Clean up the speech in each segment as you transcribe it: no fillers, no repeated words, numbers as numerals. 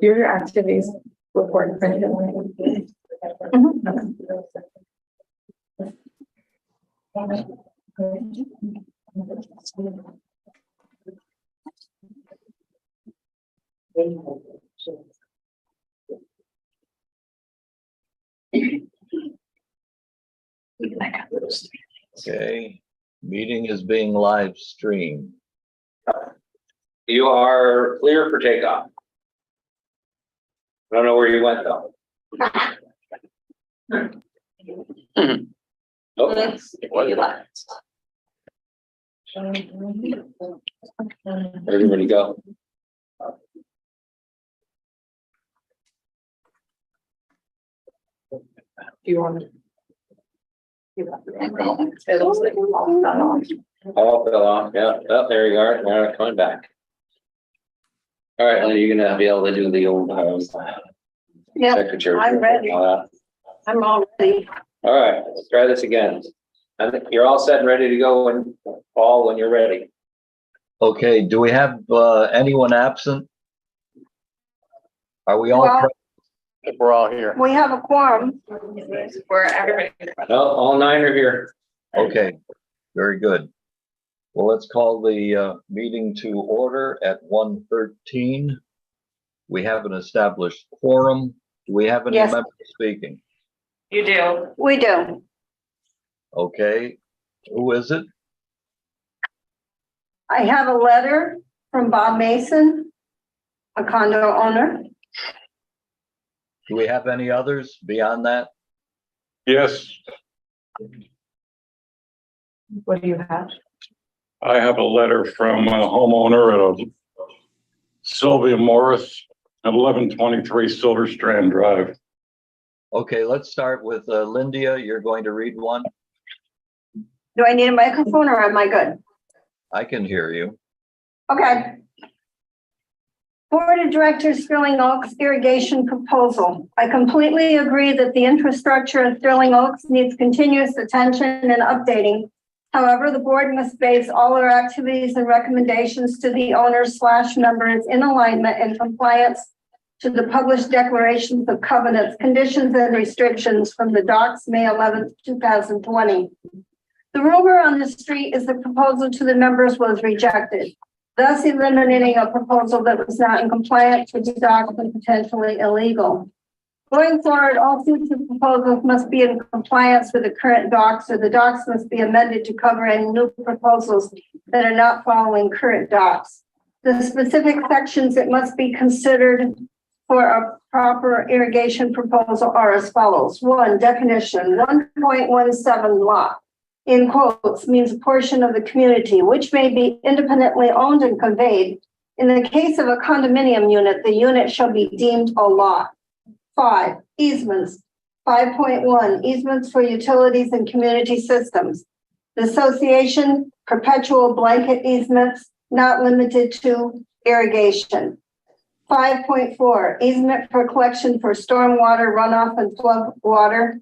Your activities report printed. Okay, meeting is being live streamed. You are clear for takeoff. I don't know where you went though. Oh, where'd everybody go? Do you want to? It looks like we've all done on. Oh, fell off. Yeah, oh, there you are. Now coming back. All right, Lenny, you're gonna be able to do the old Yep, secretary. I'm ready. I'm all ready. All right, let's try this again. I think you're all set and ready to go when, Paul, when you're ready. Okay, do we have anyone absent? Are we all? Well- If we're all here. We have a quorum. Where everybody. No, all 9 are here. Okay, very good. Well, let's call the meeting to order at 1:13. We have an established quorum. Do we have any Yes. members speaking? You do. We do. Okay, who is it? I have a letter from Bob Mason, a condo owner. Do we have any others beyond that? Yes, What do you have? I have a letter from a homeowner at Sylvia Morris at 1123 Silver Strand Drive. Okay, let's start with Lindia. You're going to read one. Do I need a microphone or am I good? I can hear you. Okay. Board of Directors Sterling Oaks irrigation proposal. I completely agree that the infrastructure of Sterling Oaks needs continuous attention and updating. However, the board must base all our activities and recommendations to the owners/members in alignment and compliance to the published declarations of covenants, conditions, and restrictions from the docs, May 11th, 2020. The rumor on the street is the proposal to the members was rejected, thus eliminating a proposal that was not in compliance with the docs and potentially illegal. Going forward, all future proposals must be in compliance with the current docs, or the docs must be amended to cover any new proposals that are not following current docs. The specific sections that must be considered for a proper irrigation proposal are as follows. 1, definition, 1.17 lot. In quotes, means a portion of the community, which may be independently owned and conveyed. In the case of a condominium unit, the unit shall be deemed a lot. 5, easements. 5.1, easements for utilities and community systems. The association, perpetual blanket easements, not limited to irrigation. 5.4, easement for collection for stormwater runoff and flood water.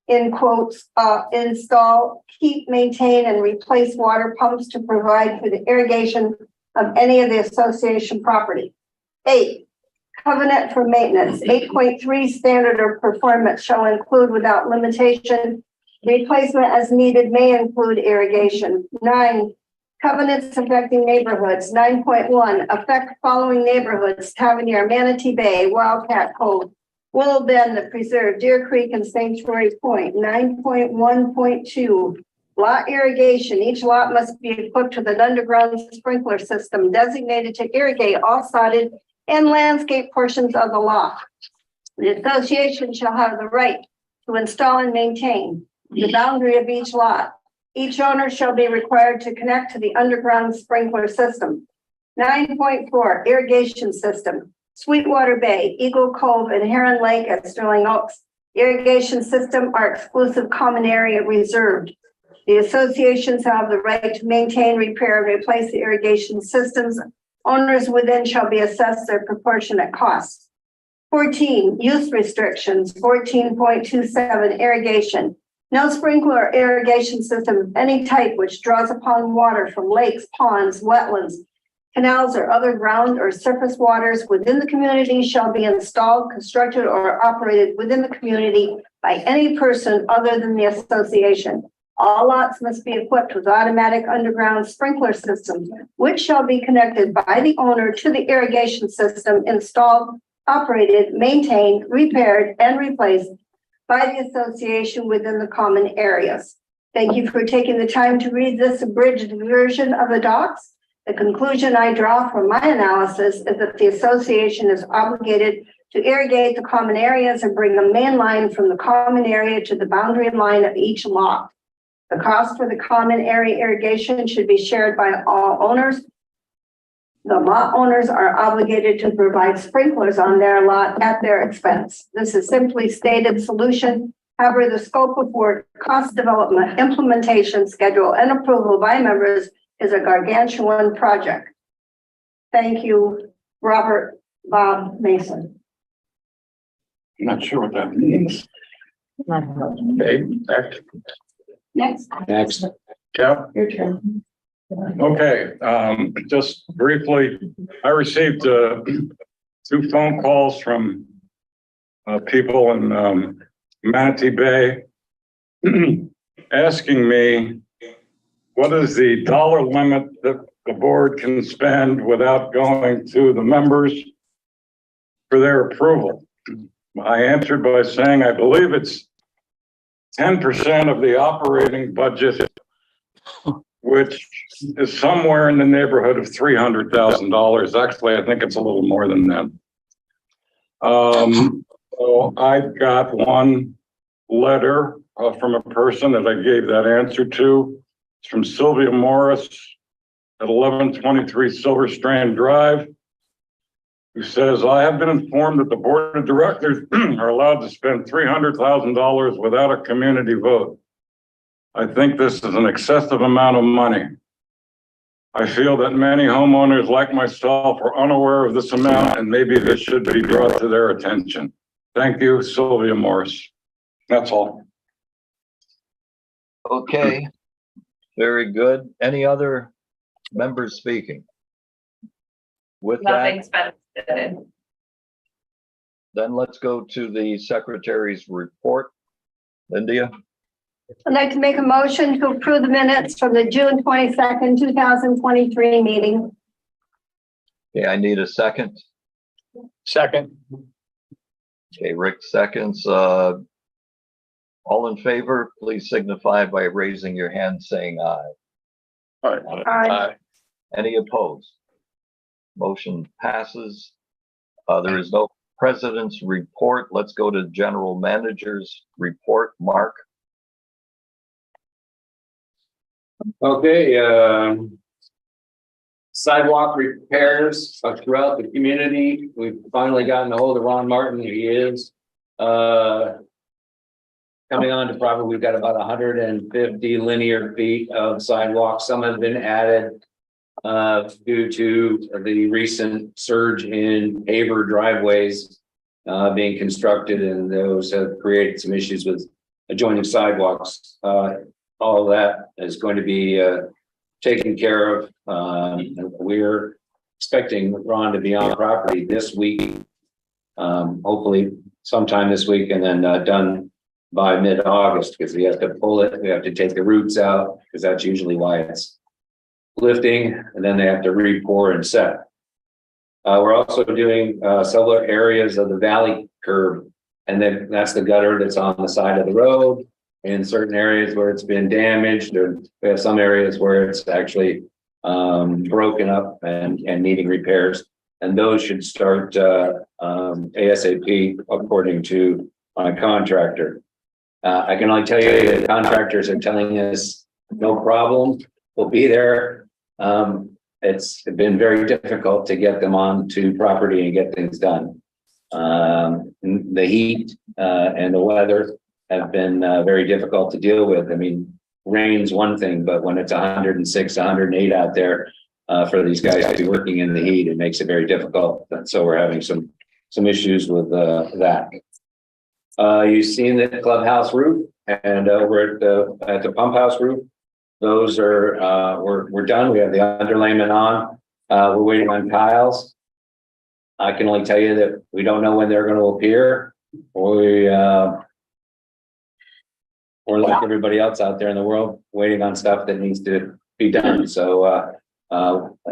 In quotes, install, keep, maintain, and replace water pumps to provide for the irrigation of any of the association property. 8, covenant for maintenance. 8.3, standard of performance shall include without limitation. Replacement as needed may include irrigation. 9, covenants affecting neighborhoods. 9.1, affect following neighborhoods: Tavernier, Manatee Bay, Wildcat Cove, Willow Bend, the Preserve, Deer Creek, and Sanctuary Point. 9.1.2, lot irrigation. Each lot must be equipped with an underground sprinkler system designated to irrigate all sodded and landscape portions of the lot. The association shall have the right to install and maintain the boundary of each lot. Each owner shall be required to connect to the underground sprinkler system. 9.4, irrigation system. Sweetwater Bay, Eagle Cove, and Heron Lake at Sterling Oaks. Irrigation system are exclusive common area reserved. The associations have the right to maintain, repair, and replace the irrigation systems. Owners within shall be assessed their proportionate costs. 14, use restrictions. 14.27, irrigation. No sprinkler irrigation system of any type which draws upon water from lakes, ponds, wetlands, Canals or other ground or surface waters within the community shall be installed, constructed, or operated within the community by any person other than the association. All lots must be equipped with automatic underground sprinkler systems, which shall be connected by the owner to the irrigation system installed, operated, maintained, repaired, and replaced by the association within the common areas. Thank you for taking the time to read this abridged version of the docs. The conclusion I draw from my analysis is that the association is obligated to irrigate the common areas and bring a main line from the common area to the boundary line of each lot. The cost for the common area irrigation should be shared by all owners. The lot owners are obligated to provide sprinklers on their lot at their expense. This is simply stated solution. However, the scope of work, cost development, implementation schedule, and approval by members is a gargantuan project. Thank you, Robert Bob Mason. I'm not sure what that means. Okay, Next. Next. yeah, Your turn. okay, just briefly, I received, 2 phone calls from, people in, Manatee Bay asking me what is the dollar limit that the board can spend without going to the members for their approval. I answered by saying, I believe it's 10% of the operating budget, which is somewhere in the neighborhood of $300,000. Actually, I think it's a little more than that. So I got one letter from a person that I gave that answer to. It's from Sylvia Morris at 1123 Silver Strand Drive, who says, I have been informed that the board of directors are allowed to spend $300,000 without a community vote. I think this is an excessive amount of money. I feel that many homeowners like myself are unaware of this amount, and maybe this should be brought to their attention. Thank you, Sylvia Morris. That's all. Okay, very good. Any other members speaking? With that, Nothing's been submitted. then let's go to the secretary's report. Linda, I'd like to make a motion to approve the minutes from the June 22nd, 2023 meeting. okay, I need a second. Second. Okay, Rick seconds. All in favor, please signify by raising your hand saying aye. Aye. Any opposed? Motion passes. There is no president's report. Let's go to general manager's report. Mark? Okay, sidewalk repairs throughout the community. We've finally gotten a hold of Ron Martin. He is coming on to probably, we've got about 150 linear feet of sidewalk. Some have been added due to the recent surge in paver driveways being constructed, and those have created some issues with adjoining sidewalks. All of that is going to be taken care of. We're expecting Ron to be on property this week, hopefully sometime this week, and then done by mid-August, because we have to pull it. We have to take the roots out, because that's usually why it's lifting, and then they have to re-pour and set. We're also doing several areas of the valley curb, and then that's the gutter that's on the side of the road. In certain areas where it's been damaged, or we have some areas where it's actually broken up and needing repairs, and those should start ASAP according to my contractor. I can only tell you that contractors are telling us no problem, we'll be there. It's been very difficult to get them onto property and get things done. The heat and the weather have been very difficult to deal with. I mean, rain's one thing, but when it's 106, 108 out there for these guys to be working in the heat, it makes it very difficult. And so we're having some issues with that. You've seen the clubhouse roof, and over at the pump house roof, those are we're done. We have the underlayment on. We're waiting on tiles. I can only tell you that we don't know when they're going to appear. We're like everybody else out there in the world, waiting on stuff that needs to be done. So,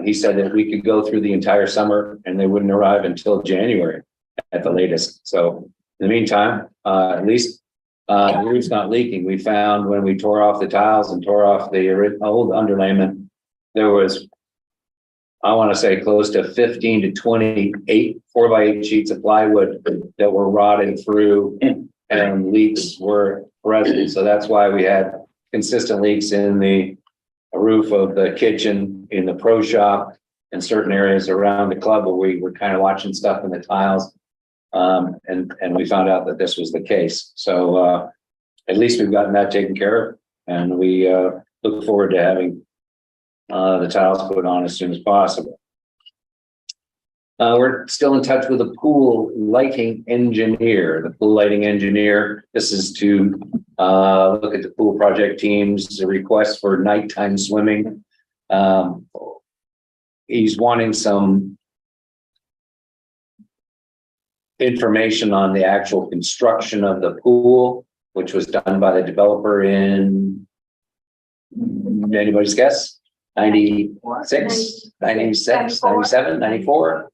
he said that we could go through the entire summer and they wouldn't arrive until January at the latest. So in the meantime, at least, the roof's not leaking. We found when we tore off the tiles and tore off the old underlayment, there was, I want to say, close to 15 to 28 4x8 sheets of plywood that were rotting through and leaks were present. So that's why we had consistent leaks in the roof of the kitchen, in the pro shop, and certain areas around the club where we were kind of watching stuff in the tiles. And we found out that this was the case. So at least we've gotten that taken care of, and we look forward to having the tiles put on as soon as possible. We're still in touch with the pool lighting engineer. The pool lighting engineer, this is to look at the pool project team's request for nighttime swimming. He's wanting some information on the actual construction of the pool, which was done by the developer in, anybody's guess? 96, 96, 97, 94,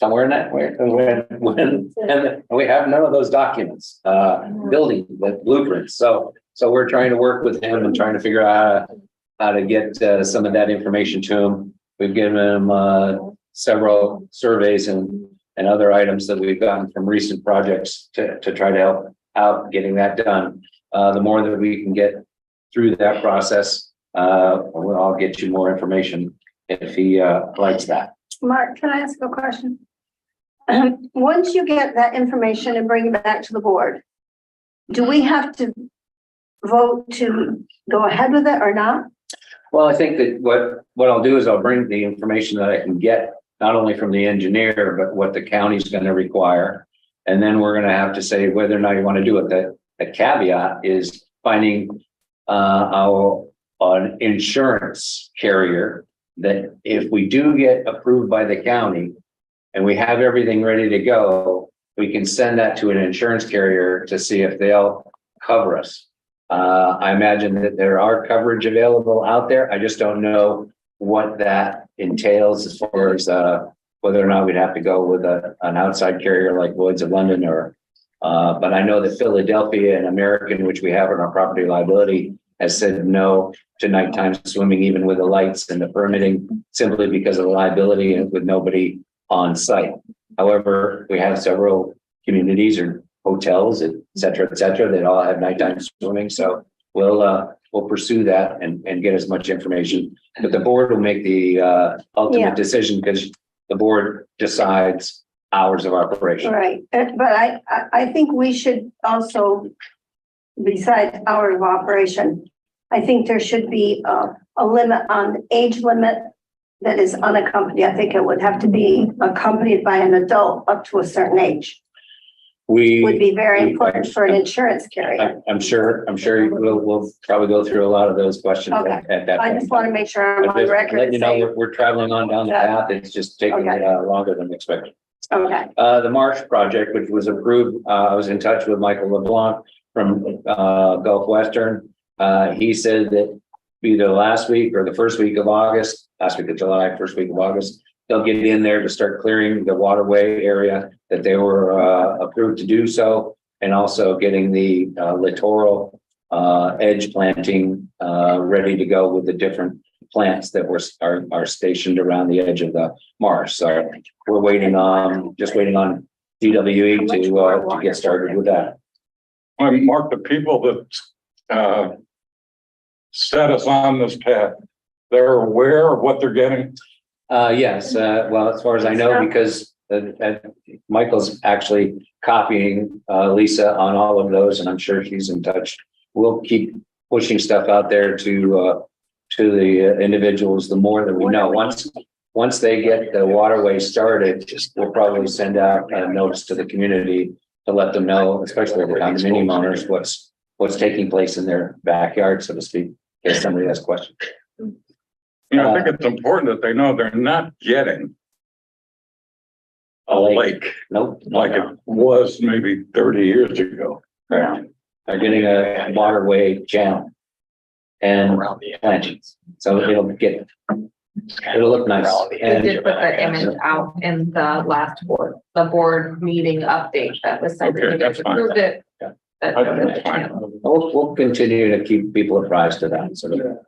somewhere in that way. And we have none of those documents, building the blueprints. So we're trying to work with him and trying to figure out how to get some of that information to him. We've given him several surveys and other items that we've gotten from recent projects to try to help out getting that done. The more that we can get through that process, I'll get you more information if he likes that. Mark, can I ask a question? Once you get that information and bring it back to the board, do we have to vote to go ahead with it or not? Well, I think that what I'll do is I'll bring the information that I can get, not only from the engineer, but what the county's going to require. And then we're going to have to say whether or not you want to do it. The caveat is finding an insurance carrier that if we do get approved by the county and we have everything ready to go, we can send that to an insurance carrier to see if they'll cover us. I imagine that there are coverage available out there. I just don't know what that entails as far as whether or not we'd have to go with an outside carrier like Lloyd's of London or but I know that Philadelphia and American, which we have in our property liability, has said no to nighttime swimming, even with the lights and the permitting, simply because of the liability and with nobody on site. However, we have several communities or hotels, et cetera, that all have nighttime swimming. So we'll pursue that and get as much information. But the board will make the ultimate decision because the board decides hours of operation. Right, but I think we should also, besides hours of operation, I think there should be a limit on age limit that is unaccompanied. I think it would have to be accompanied by an adult up to a certain age. Would be very important for an insurance carrier. I'm sure we'll probably go through a lot of those questions Okay. at that I point. just want to make sure I'm on Just record. letting you know we're traveling on down the path. It's just taking longer than expected. Okay, The Marsh project, which was approved, I was in touch with Michael LeBlanc from Gulf Western. He said that either last week or the first week of August, last week of July, first week of August, they'll get in there to start clearing the waterway area that they were approved to do so, and also getting the littoral edge planting ready to go with the different plants that are stationed around the edge of the marsh. So we're just waiting on DWE to get started with that. Mark, the people that set us on this path, they're aware of what they're getting. Yes, well, as far as I know, because Michael's actually copying Lisa on all of those, and I'm sure she's in touch. We'll keep pushing stuff out there to the individuals. The more that we know, once they get the waterway started, we'll probably send out a notice to the community to let them know, especially the condominium owners, what's taking place in their backyard, so to speak, in case somebody has questions. You know, I think it's important that they know they're not getting a lake Nope. like it was maybe 30 years ago. Correct. They're getting a waterway channel and plantings, so it'll look nice. We And did put the image out in the last the board meeting update that was sent. Okay, You guys that's fine. approved it. Yeah. That- That's fine. we'll continue to keep people apprised of that, sort of.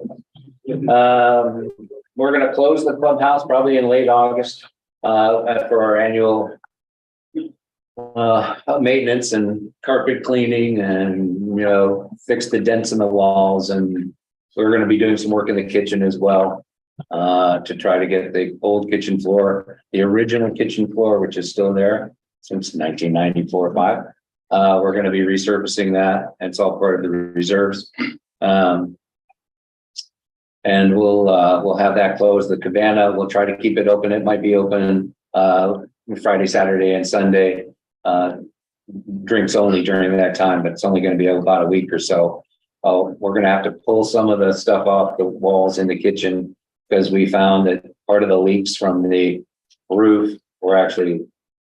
We're gonna close the clubhouse probably in late August, for our annual maintenance and carpet cleaning and, you know, fix the dents in the walls. And we're gonna be doing some work in the kitchen as well, to try to get the old kitchen floor, the original kitchen floor, which is still there since 1994 or 5. We're gonna be resurfacing that. It's all part of the reserves. And we'll have that closed. The cabana, we'll try to keep it open. It might be open Friday, Saturday, and Sunday. Drinks only during that time, but it's only going to be about a week or so. We're going to have to pull some of the stuff off the walls in the kitchen because we found that part of the leaks from the roof were actually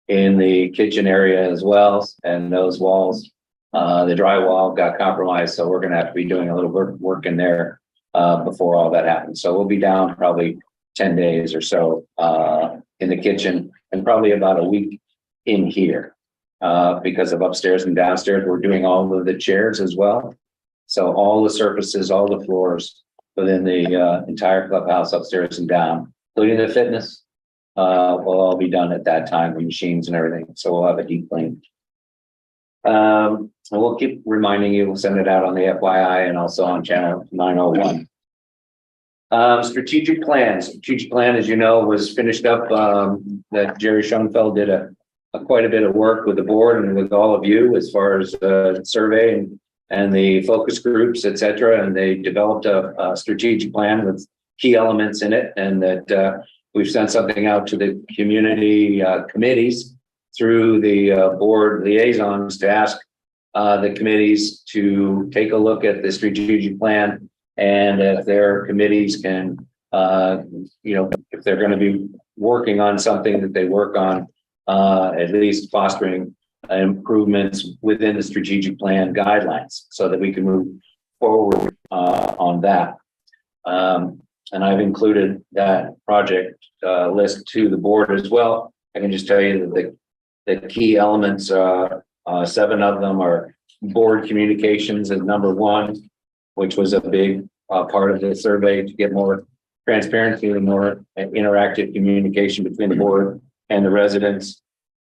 in the kitchen area as well. And those walls, the drywall got compromised. So we're going to have to be doing a little work in there before all that happens. So we'll be down probably 10 days or so in the kitchen and probably about a week in here because of upstairs and downstairs. We're doing all of the chairs as well. So all the surfaces, all the floors within the entire clubhouse upstairs and down, including the fitness, will all be done at that time, the machines and everything. So we'll have a deep clean. And we'll keep reminding you, we'll send it out on the FYI and also on channel 901. Strategic plan, as you know, was finished up, that Jerry Schoenfeld did quite a bit of work with the board and with all of you as far as survey and the focus groups, et cetera. And they developed a strategic plan with key elements in it. And that we've sent something out to the community committees through the board liaisons to ask the committees to take a look at the strategic plan. And if their committees can, if they're going to be working on something that they work on, at least fostering improvements within the strategic plan guidelines so that we can move forward on that. And I've included that project list to the board as well. I can just tell you that the key elements, 7 of them are board communications as number 1, which was a big part of the survey to get more transparency and more interactive communication between the board and the residents.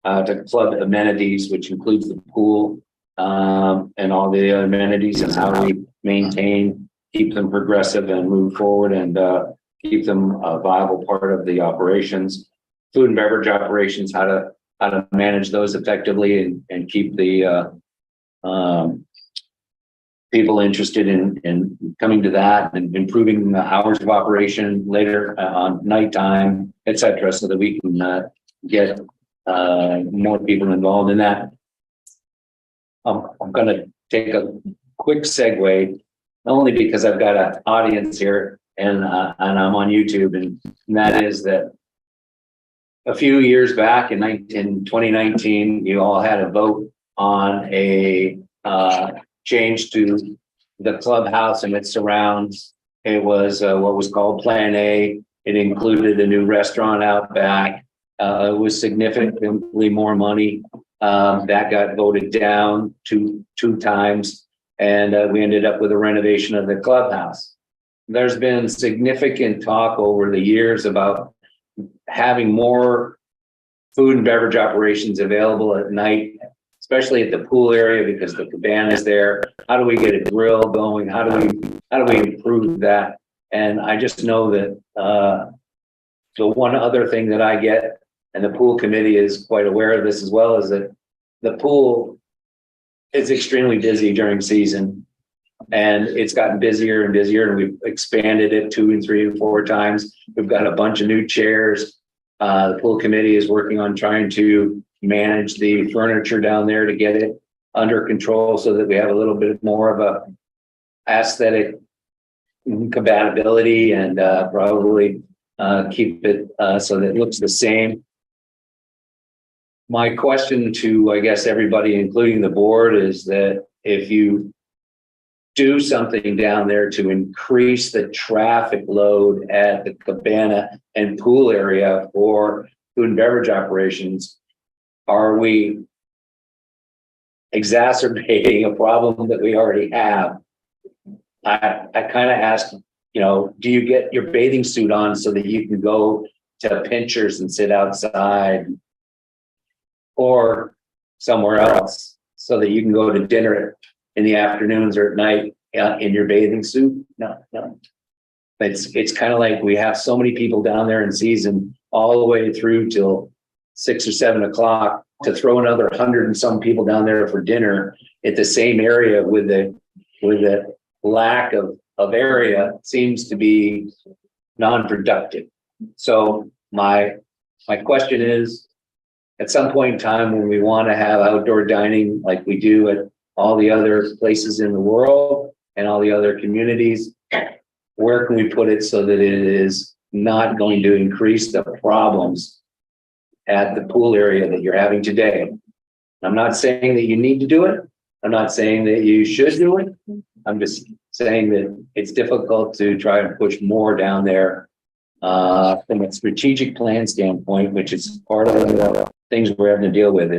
To club amenities, which includes the pool and all the other amenities, and how we maintain, keep them progressive and move forward and keep them a viable part of the operations. Food and beverage operations, how to manage those effectively and keep the people interested in coming to that and improving the hours of operation later on nighttime, et cetera, so that we can get more people involved in that. I'm going to take a quick segue, only because I've got an audience here and I'm on YouTube, and that is that a few years back in 2019, you all had a vote on a change to the clubhouse and its surrounds. It was what was called Plan A. It included a new restaurant out back. It was significantly more money. That got voted down two times, and we ended up with a renovation of the clubhouse. There's been significant talk over the years about having more food and beverage operations available at night, especially at the pool area because the cabana is there. How do we get a grill going? How do we improve that? And I just know that the one other thing that I get, and the pool committee is quite aware of this as well, is that the pool is extremely busy during season, and it's gotten busier and busier, and we've expanded it 2 and 3 and 4 times. We've got a bunch of new chairs. The pool committee is working on trying to manage the furniture down there to get it under control so that we have a little bit more of a aesthetic compatibility and probably keep it so that it looks the same. My question to, I guess, everybody, including the board, is that if you do something down there to increase the traffic load at the cabana and pool area for food and beverage operations, are we exacerbating a problem that we already have? I kind of asked, you know, do you get your bathing suit on so that you can go to Pinchers and sit outside or somewhere else so that you can go to dinner in the afternoons or at night in your bathing suit? No. It's kind of like we have so many people down there in season all the way through till 6 or 7 o'clock to throw another 100 and some people down there for dinner at the same area with the lack of area seems to be non-productive. So my question is, at some point in time when we want to have outdoor dining like we do at all the other places in the world and all the other communities, where can we put it so that it is not going to increase the problems at the pool area that you're having today? I'm not saying that you need to do it. I'm not saying that you should do it. I'm just saying that it's difficult to try and push more down there from a strategic plan standpoint, which is part of the things we're having to deal with.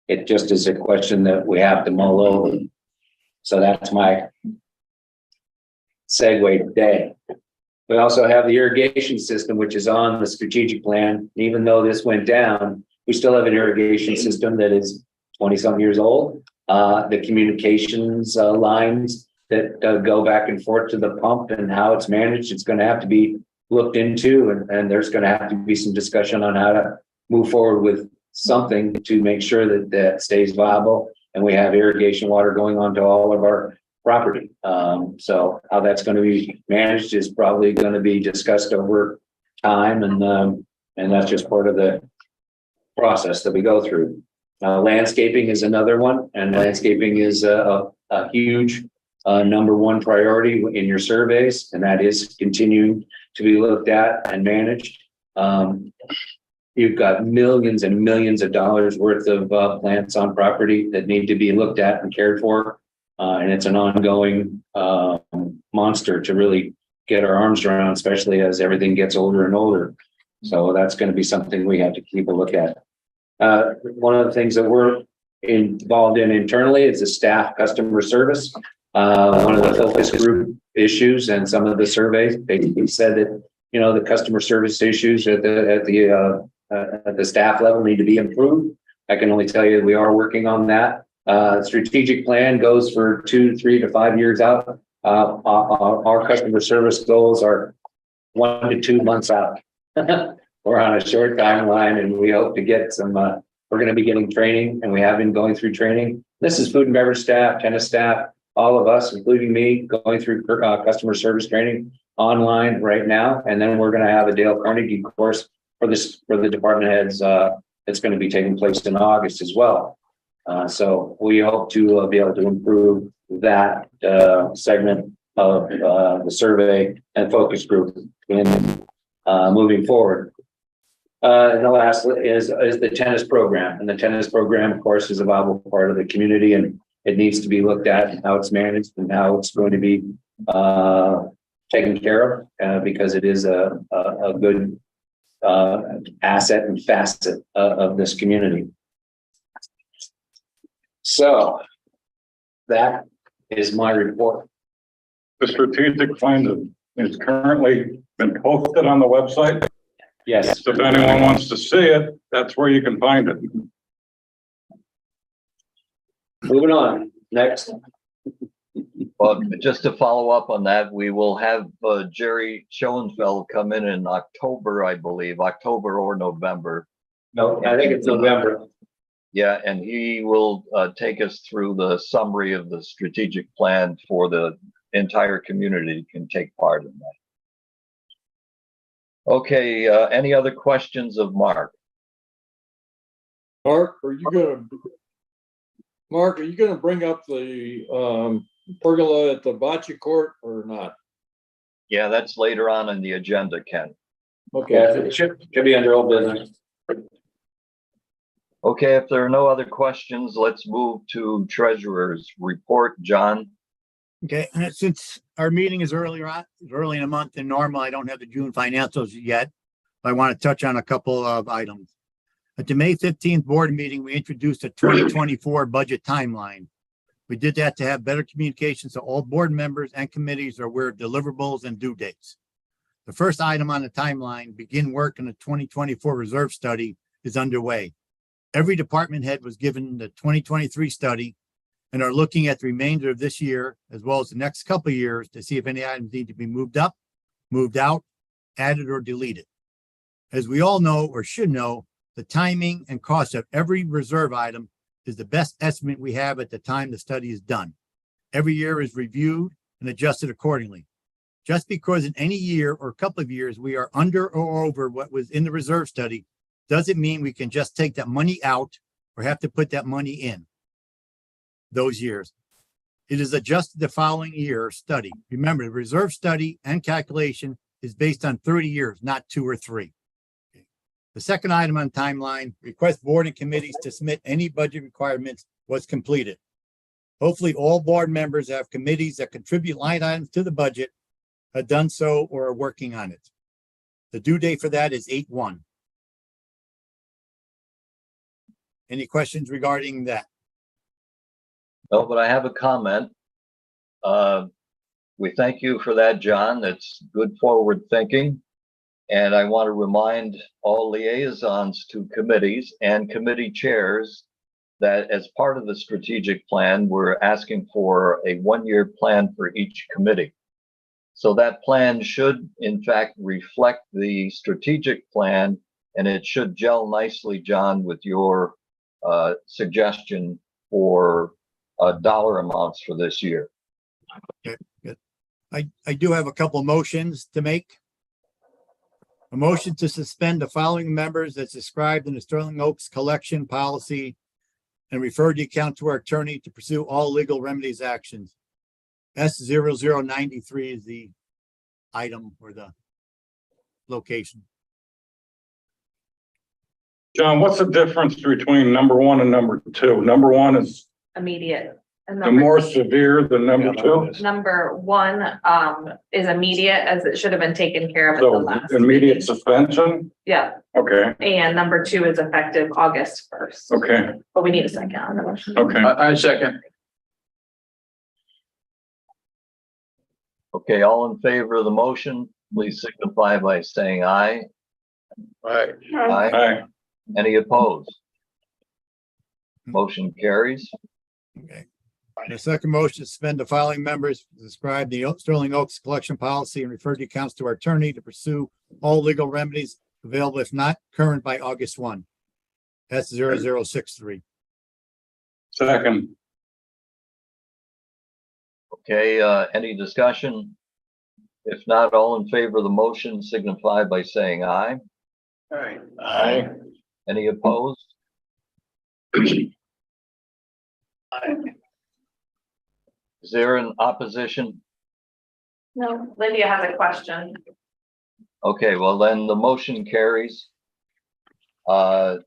It just is a question that we have to mull over. So that's my segue today. We also have the irrigation system, which is on the strategic plan. Even though this went down, we still have an irrigation system that is 20-something years old. The communications lines that go back and forth to the pump and how it's managed, it's going to have to be looked into, and there's going to have to be some discussion on how to move forward with something to make sure that that stays viable and we have irrigation water going on to all of our property. So how that's going to be managed is probably going to be discussed over time, and that's just part of the process that we go through. Landscaping is another one, and landscaping is a huge number one priority in your surveys, and that is continuing to be looked at and managed. You've got millions and millions of dollars worth of plants on property that need to be looked at and cared for. And it's an ongoing monster to really get our arms around, especially as everything gets older and older. So that's going to be something we have to keep a look at. One of the things that we're involved in internally is the staff customer service. One of the focus group issues and some of the surveys basically said that, you know, the customer service issues at the staff level need to be improved. I can only tell you we are working on that. Strategic plan goes for 2, 3 to 5 years out. Our customer service goals are 1 to 2 months out. We're on a short timeline, and we hope to get some. We're going to be getting training, and we have been going through training. This is food and beverage staff, tennis staff, all of us, including me, going through customer service training online right now. And then we're going to have a Dale Carnegie course for the department heads. It's going to be taking place in August as well. So we hope to be able to improve that segment of the survey and focus group in moving forward. And the last is the tennis program. And the tennis program, of course, is a viable part of the community, and it needs to be looked at and how it's managed and how it's going to be taken care of, because it is a good asset and facet of this community. So that is my report. The strategic plan is currently been posted on the website. Yes. So if anyone wants to see it, that's where you can find it. Moving on. Next. Well, just to follow up on that, we will have Jerry Schoenfeld come in October, I believe, October or November. No, I think it's November. Yeah, and he will take us through the summary of the strategic plan for the entire community can take part in that. Okay, any other questions of Mark? Mark, are you gonna bring up the pergola at the bocce court or not? Yeah, that's later on in the agenda, Ken. Okay, it should be under old business. Okay, if there are no other questions, let's move to treasurer's report. John? Okay, and since our meeting is early in the month than normal, I don't have the June financials yet. I want to touch on a couple of items. At the May 15th board meeting, we introduced a 2024 budget timeline. We did that to have better communications so all board members and committees are aware of deliverables and due dates. The first item on the timeline, begin work on the 2024 reserve study, is underway. Every department head was given the 2023 study and are looking at the remainder of this year, as well as the next couple of years, to see if any items need to be moved up, moved out, added, or deleted. As we all know, or should know, the timing and cost of every reserve item is the best estimate we have at the time the study is done. Every year is reviewed and adjusted accordingly. Just because in any year or couple of years we are under or over what was in the reserve study doesn't mean we can just take that money out or have to put that money in those years. It is adjusted the following year study. Remember, the reserve study and calculation is based on 30 years, not 2 or 3. The second item on timeline, request board and committees to submit any budget requirements, was completed. Hopefully all board members have committees that contribute line items to the budget, have done so or are working on it. The due date for that is 8/1. Any questions regarding that? No, but I have a comment. We thank you for that, John. That's good forward thinking. And I want to remind all liaisons to committees and committee chairs that as part of the strategic plan, we're asking for a 1-year plan for each committee. So that plan should in fact reflect the strategic plan, and it should gel nicely, John, with your suggestion for dollar amounts for this year. Okay, good. I do have a couple motions to make. A motion to suspend the following members as described in the Sterling Oaks collection policy and refer the account to our attorney to pursue all legal remedies actions. S0093 is the item or the location. John, what's the difference between number 1 and number 2? Number 1 is Immediate. And the more severe than number 2. number 1 is immediate, as it should have been taken care of at the So last. immediate meeting. suspension? Yeah, Okay, and number 2 is effective August 1st. okay, But we need a second on the motion. okay. I second. Okay, all in favor of the motion, please signify by saying aye. Right. Aye. Aye. Any opposed? Motion carries. Okay. The second motion is suspend the following members, describe the Sterling Oaks collection policy and refer the accounts to our attorney to pursue all legal remedies available if not current by August 1. That's 0063. Second, Okay, any discussion? If not, all in favor of the motion signify by saying aye. Right. aye. Any opposed? Is there an opposition? No, Lydia has a question. Okay, well then the motion carries. You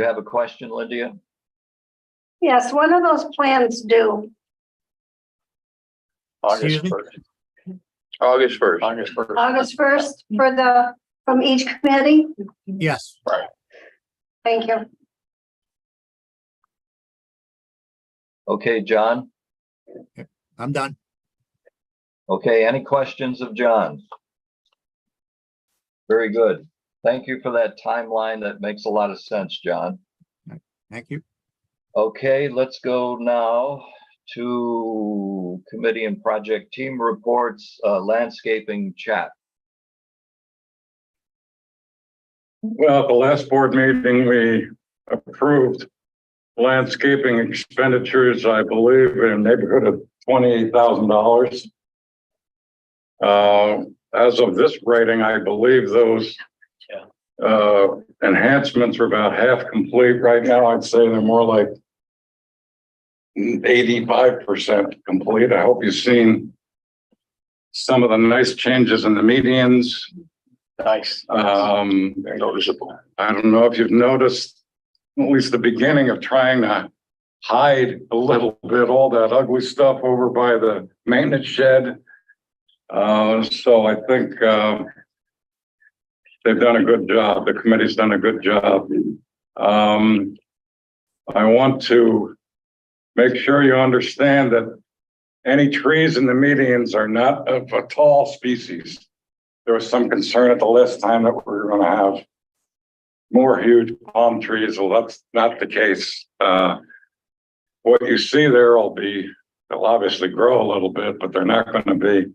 have a question, Lydia? yes, when are those plans due? Excuse me? August 1st. August 1st. August 1st from each committee? Yes. Thank you. Okay, John? I'm done. Okay, any questions of John? Very good. Thank you for that timeline. That makes a lot of sense, John. Thank you. Okay, let's go now to committee and project team reports, landscaping chat. Well, at the last board meeting, we approved landscaping expenditures, I believe, in the neighborhood of $28,000. As of this rating, I believe those enhancements are about half complete. Right now, I'd say they're more like 85% complete. I hope you've seen some of the nice changes in the medians. Nice. Very noticeable. I don't know if you've noticed, at least the beginning of trying to hide a little bit all that ugly stuff over by the maintenance shed. So I think, they've done a good job. The committee's done a good job. I want to make sure you understand that any trees in the medians are not of a tall species. There was some concern at the last time that we were going to have more huge palm trees. Well, that's not the case. What you see there they'll obviously grow a little bit, but they're not going to be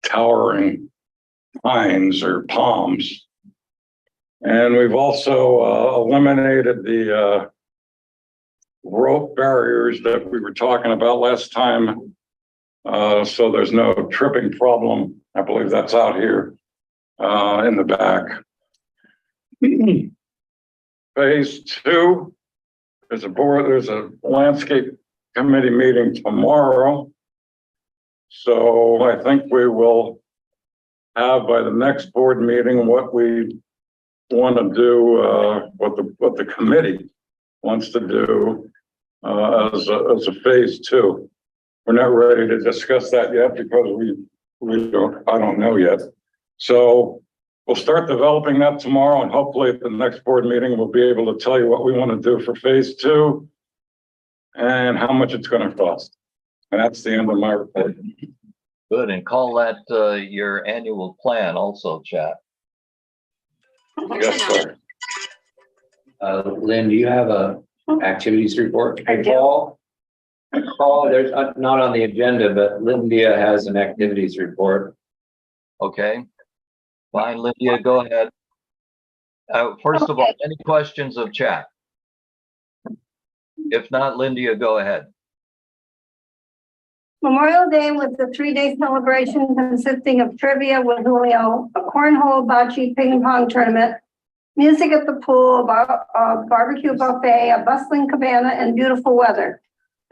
towering pines or palms. And we've also eliminated the rope barriers that we were talking about last time. So there's no tripping problem. I believe that's out here in the back. Phase 2, there's a landscape committee meeting tomorrow. So I think we will have by the next board meeting what we want to do, what the committee wants to do as a phase 2. We're not ready to discuss that yet because I don't know yet. So we'll start developing that tomorrow, and hopefully at the next board meeting, we'll be able to tell you what we want to do for phase 2 and how much it's going to cost. And that's the end of my report. Good, and call that your annual plan also, Chad. Yes, sir. Lynn, do you have a activities report? I do. Paul, there's not on the agenda, but Lindia has an activities report. Okay. Fine, Lydia, go ahead. First of all, any questions of Chad? If not, Lydia, go ahead. Memorial Day was a 3-day celebration consisting of trivia with Julio, a cornhole, bocce, ping pong tournament, music at the pool, a barbecue buffet, a bustling cabana, and beautiful weather.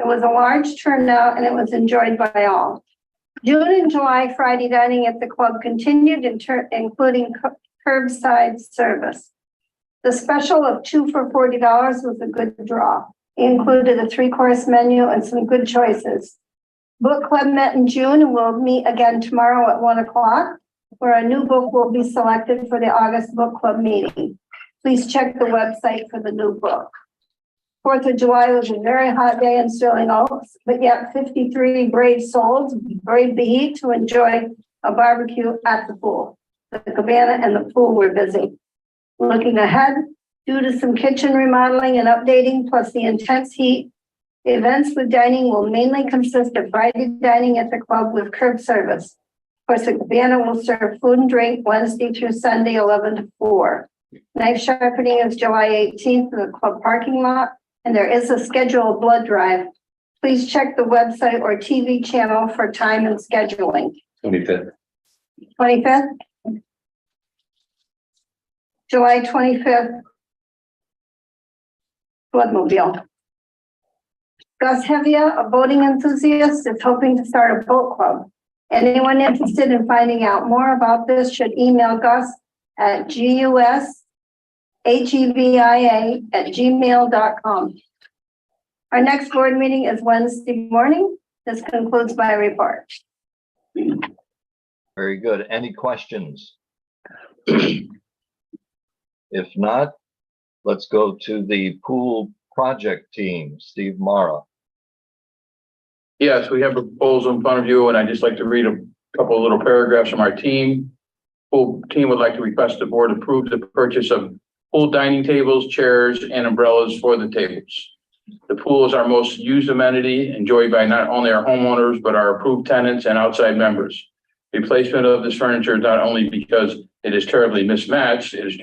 It was a large turnout and it was enjoyed by all. June and July Friday dining at the club continued, including curbside service. The special of 2 for $40 was a good draw. It included a 3-course menu and some good choices. Book club met in June and will meet again tomorrow at 1 o'clock, where a new book will be selected for the August book club meeting. Please check the website for the new book. 4th of July was a very hot day in Sterling Oaks, but yet 53 brave souls braved the heat to enjoy a barbecue at the pool. The cabana and the pool were busy. Looking ahead, due to some kitchen remodeling and updating, plus the intense heat, the events with dining will mainly consist of Friday dining at the club with curb service. Of course, the cabana will serve food and drink Wednesday through Sunday, 11 to 4. Knife sharpening is July 18th in the club parking lot, and there is a scheduled blood drive. Please check the website or TV channel for time and scheduling. 25th. 25th? July 25th. Bloodmobile. Gus Hevia, a boating enthusiast, is hoping to start a boat club. Anyone interested in finding out more about this should email Gus at gushevia@gmail.com. Our next board meeting is Wednesday morning. This concludes my report. Very good. Any questions? If not, let's go to the pool project team, Steve Mara. Yes, we have a proposal in front of you, and I'd just like to read a couple of little paragraphs from our team. Pool team would like to request the board approve the purchase of pool dining tables, chairs, and umbrellas for the tables. The pool is our most used amenity, enjoyed by not only our homeowners, but our approved tenants and outside members. Replacement of this furniture is not only because it is terribly mismatched, it is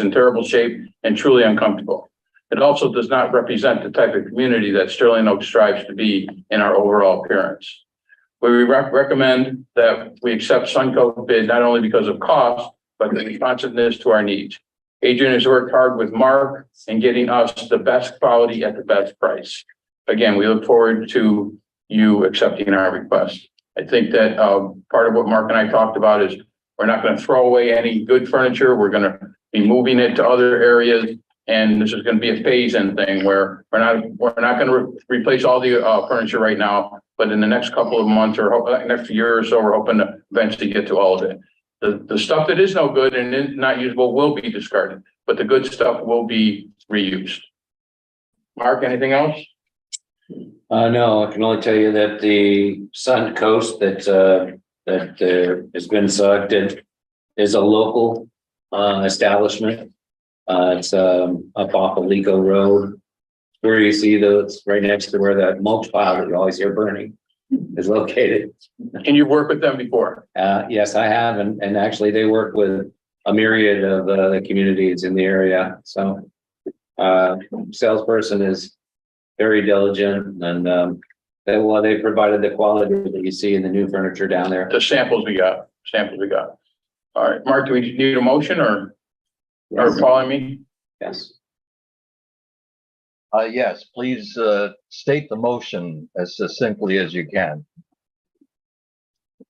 in terrible shape and truly uncomfortable. It also does not represent the type of community that Sterling Oaks strives to be in our overall appearance. We recommend that we accept Suncoast bid not only because of cost, but the responsiveness to our needs. Adrian has worked hard with Mark in getting us the best quality at the best price. Again, we look forward to you accepting our request. I think that, part of what Mark and I talked about is we're not gonna throw away any good furniture. We're gonna be moving it to other areas. And this is gonna be a phase-in thing where we're not gonna replace all the, furniture right now. But in the next couple of months or next year or so, we're hoping to eventually get to all of it. The stuff that is no good and is not usable will be discarded, but the good stuff will be reused. Mark, anything else? No, I can only tell you that the Sun Coast that has been selected is a local establishment. It's up off of Lico Road, where you see those right next to where that mulch pile that you always hear burning is located. Can you work with them before? Yes, I have, and actually they work with a myriad of the communities in the area. So salesperson is very diligent, and they provided the quality that you see in the new furniture down there. The samples we got. All right, Mark, do we need a motion or following me? Yes. Yes, please, state the motion as succinctly as you can.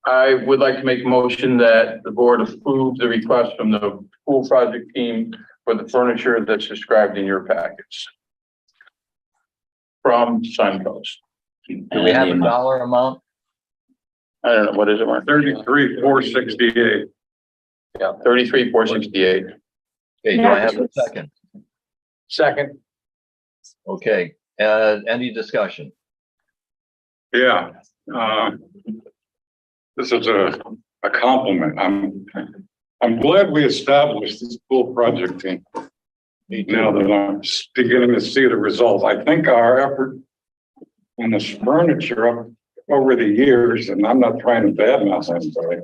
I would like to make a motion that the board approve the request from the pool project team for the furniture that's described in your packets from Suncoast. Do we have a dollar amount? I don't know, what is it, Mark? 33,468. Yeah, 33,468. Okay, do I have a second? Second. Okay, any discussion? Yeah, this is a compliment. I'm glad we established this pool project team. Now that I'm beginning to see the results, I think our effort on this furniture over the years, and I'm not trying to badmouth anybody,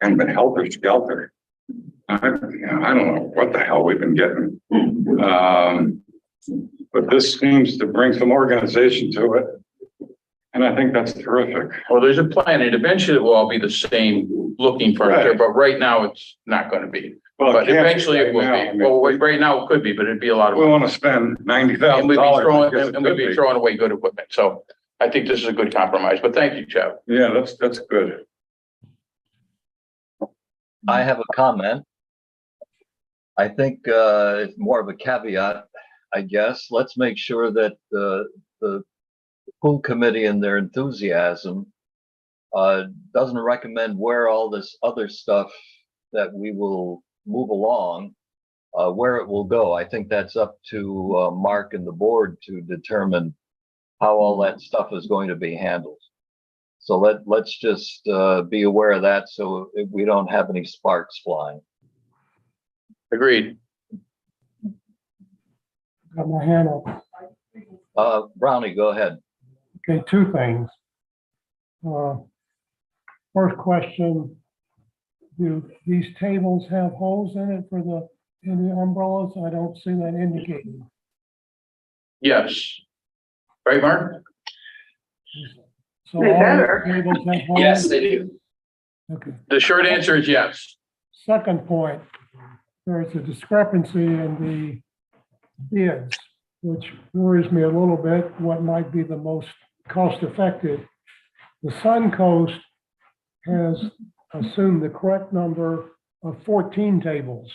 and been helter skelter. I don't know what the hell we've been getting. But this seems to bring some organization to it. And I think that's terrific. Well, there's a plan, and eventually it will all be the same looking furniture, Right. but right now it's not gonna be. Well, But can't be eventually it right will now. I be. mean, Well, right now it could be, but it'd be a lot of. we want to spend And $90,000. we'd be throwing, I guess it and we'd could be be. throwing away good equipment. So I think this is a good compromise, but thank you, Jeff. Yeah, that's good. I have a comment. I think it's more of a caveat, I guess. Let's make sure that the pool committee and their enthusiasm doesn't recommend where all this other stuff that we will move along, where it will go. I think that's up to Mark and the board to determine how all that stuff is going to be handled. So let's just be aware of that so we don't have any sparks flying. Agreed. Got my hand up. Brownie, go ahead. Okay, two things. First question, do these tables have holes in it for in the umbrellas? I don't see that indicated. Yes. Right, Mark? So They all better. the tables have holes? Yes, they do. Okay. The short answer is yes. Second point, there's a discrepancy in the bids, which worries me a little bit, what might be the most cost effective. The Suncoast has assumed the correct number of 14 tables.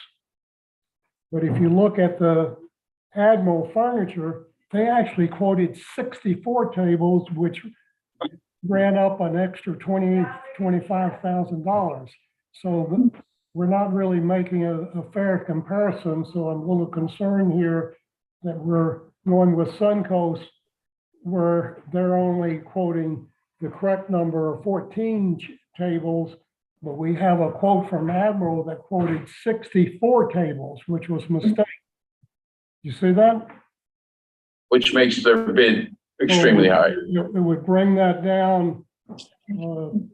But if you look at the Admiral Furniture, they actually quoted 64 tables, which ran up an extra $25,000. So we're not really making a fair comparison. So I'm a little concerned here that we're going with Suncoast, where they're only quoting the correct number of 14 tables, but we have a quote from Admiral that quoted 64 tables, which was a mistake. You see that? Which makes their bid extremely high. It would bring that down. You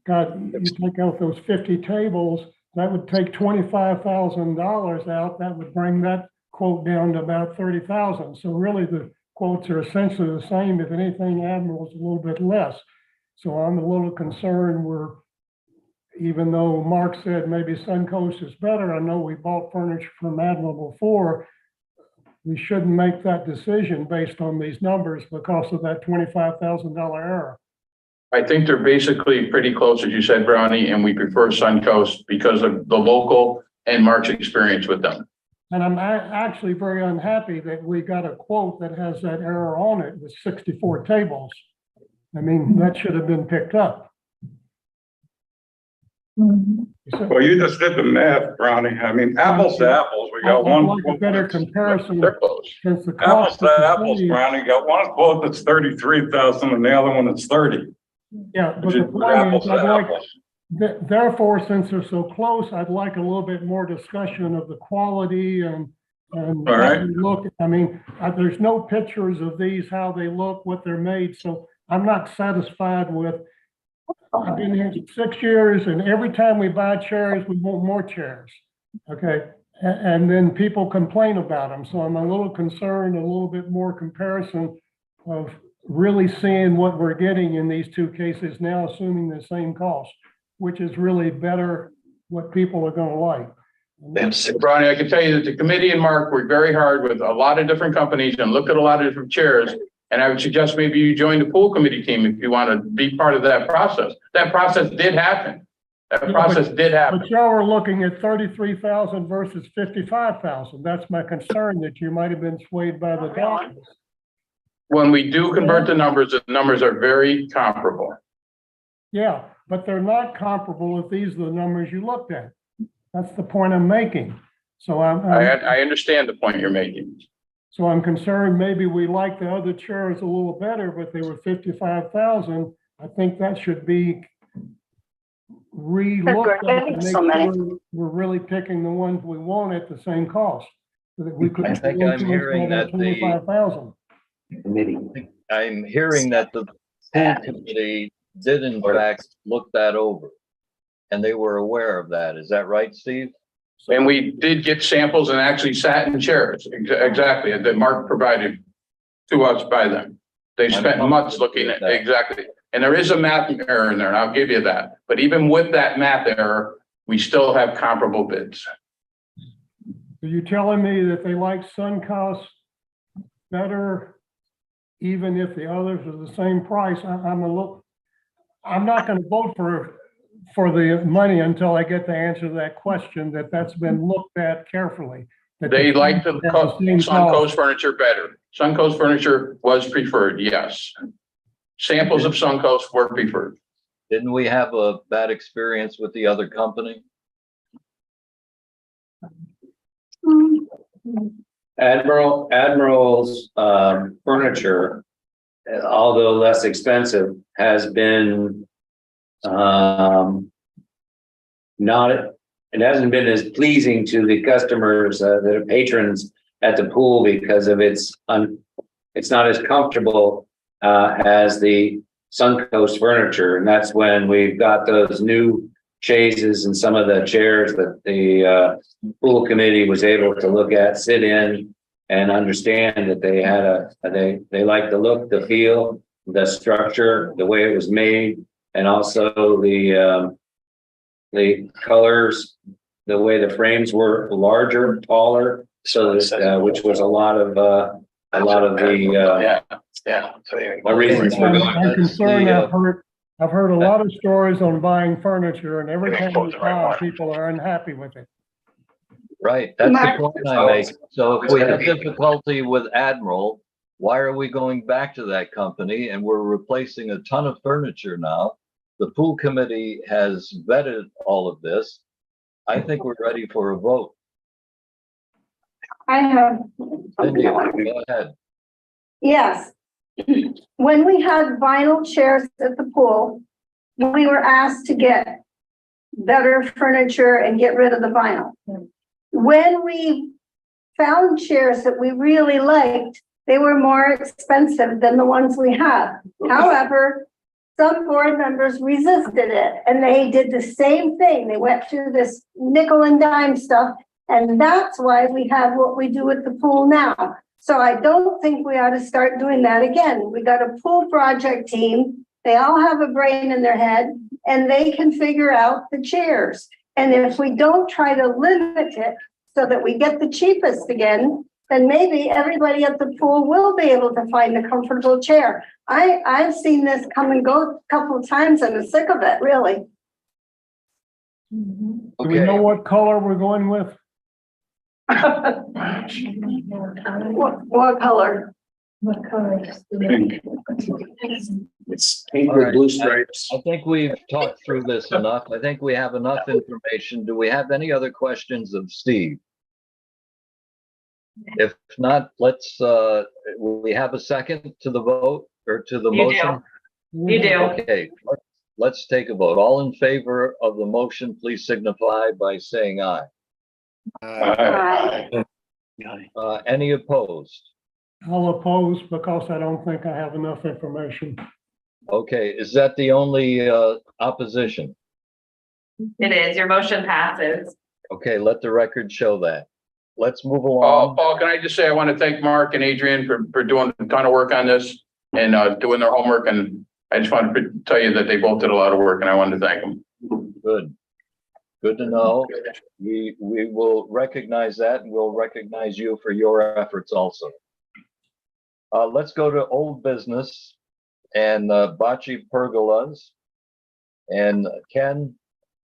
take out those 50 tables, that would take $25,000 out. That would bring that quote down to about 30,000. So really the quotes are essentially the same. If anything, Admiral's a little bit less. So I'm a little concerned even though Mark said maybe Suncoast is better, I know we bought furniture from Admiral before. We shouldn't make that decision based on these numbers because of that $25,000 error. I think they're basically pretty close, as you said, Brownie, and we prefer Suncoast because of the local and Mark's experience with them. And I'm actually very unhappy that we got a quote that has that error on it with 64 tables. I mean, that should have been picked up. Well, you just did the math, Brownie. I mean, apples to apples, we got I'd one. like a better comparison They're close. since the Apples cost. to of the apples, city- Brownie, you got one quote that's 33,000 and the other one that's 30. Yeah, but Which the is point apples is, to I'd like, apples. therefore, since they're so close, I'd like a little bit more discussion of the quality and All how right. they look. I mean, there's no pictures of these, how they look, what they're made, so I'm not satisfied with. I've been here 6 years, and every time we buy chairs, we want more chairs, okay? And then people complain about them, so I'm a little concerned, a little bit more comparison of really seeing what we're getting in these two cases now, assuming the same cost, which is really better what people are gonna like. Brownie, I can tell you that the committee and Mark worked very hard with a lot of different companies and looked at a lot of different chairs. And I would suggest maybe you join the pool committee team if you want to be part of that process. That process did happen. That process did happen. But y'all were looking at 33,000 versus 55,000. That's my concern, that you might have been swayed by the dollars. When we do convert the numbers are very comparable. Yeah, but they're not comparable if these are the numbers you looked at. That's the point I'm making. So I understand the point you're making. so I'm concerned maybe we like the other chairs a little better, but they were 55,000. I think that should be re-looked at to make sure we're really picking the ones we want at the same cost. So that we could. I think I'm hearing that the- 25,000. Committee. I'm hearing that the pool committee did in fact look that over. And they were aware of that. Is that right, Steve? And we did get samples and actually sat in chairs, exactly, that Mark provided to us by them. They spent months looking at, exactly. And there is a math error in there, and I'll give you that. But even with that math error, we still have comparable bids. Are you telling me that they like Suncoast better, even if the others are the same price? I'm not gonna vote for the money until I get the answer to that question, that's been looked at carefully. That They like the same cost. Suncoast furniture better. Suncoast furniture was preferred, yes. Samples of Suncoast were preferred. Didn't we have a bad experience with the other company? Admiral's furniture, although less expensive, has been not, it hasn't been as pleasing to the customers, the patrons at the pool, because of it's not as comfortable as the Suncoast furniture. And that's when we've got those new chaises and some of the chairs that the pool committee was able to look at, sit in, and understand that they had they like the look, the feel, the structure, the way it was made, and also the colors, the way the frames were larger, taller, so that which was a lot of the reasons for going. I'm concerned. I've heard a lot of stories on buying furniture, and every time we buy, people are unhappy with it. Right, that's the Mark- point I make. So if we have difficulty with Admiral, why are we going back to that company? And we're replacing a ton of furniture now. The pool committee has vetted all of this. I think we're ready for a vote. I have. Cindy, go ahead. Yes. When we had vinyl chairs at the pool, we were asked to get better furniture and get rid of the vinyl. When we found chairs that we really liked, they were more expensive than the ones we have. However, some board members resisted it, and they did the same thing. They went through this nickel and dime stuff, and that's why we have what we do at the pool now. So I don't think we ought to start doing that again. We got a pool project team. They all have a brain in their head, and they can figure out the chairs. And if we don't try to limit it so that we get the cheapest again, then maybe everybody at the pool will be able to find a comfortable chair. I've seen this come and go a couple of times and I'm sick of it, really. Do we know Okay, what color we're going with? What color? It's painted All right. with blue stripes. I think we've talked through this enough. I think we have enough information. Do we have any other questions of Steve? If not, let's, we have a second to the vote or to the You do. motion? You do. Okay, let's take a vote. All in favor of the motion, please signify by saying aye. Any opposed? I'll oppose because I don't think I have enough information. Okay, is that the only opposition? It is, your motion passes. Okay, let the record show that. Let's move Paul, along. Paul, can I just say, I want to thank Mark and Adrian for doing a ton of work on this and doing their homework. And I just wanted to tell you that they both did a lot of work and I wanted to thank them. Good. Good to know. We will recognize that and we'll recognize you for your efforts also. Let's go to old business and bocce pergolas. And Ken,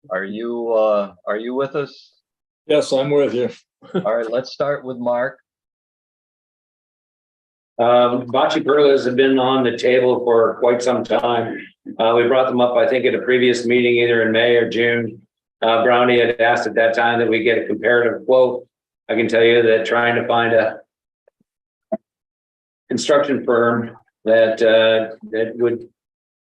are you with us? Yes, I'm with you. All right, let's start with Mark. Bocce pergolas have been on the table for quite some time. We brought them up, I think, at a previous meeting, either in May or June. Brownie had asked at that time that we get a comparative quote. I can tell you that trying to find a construction firm that would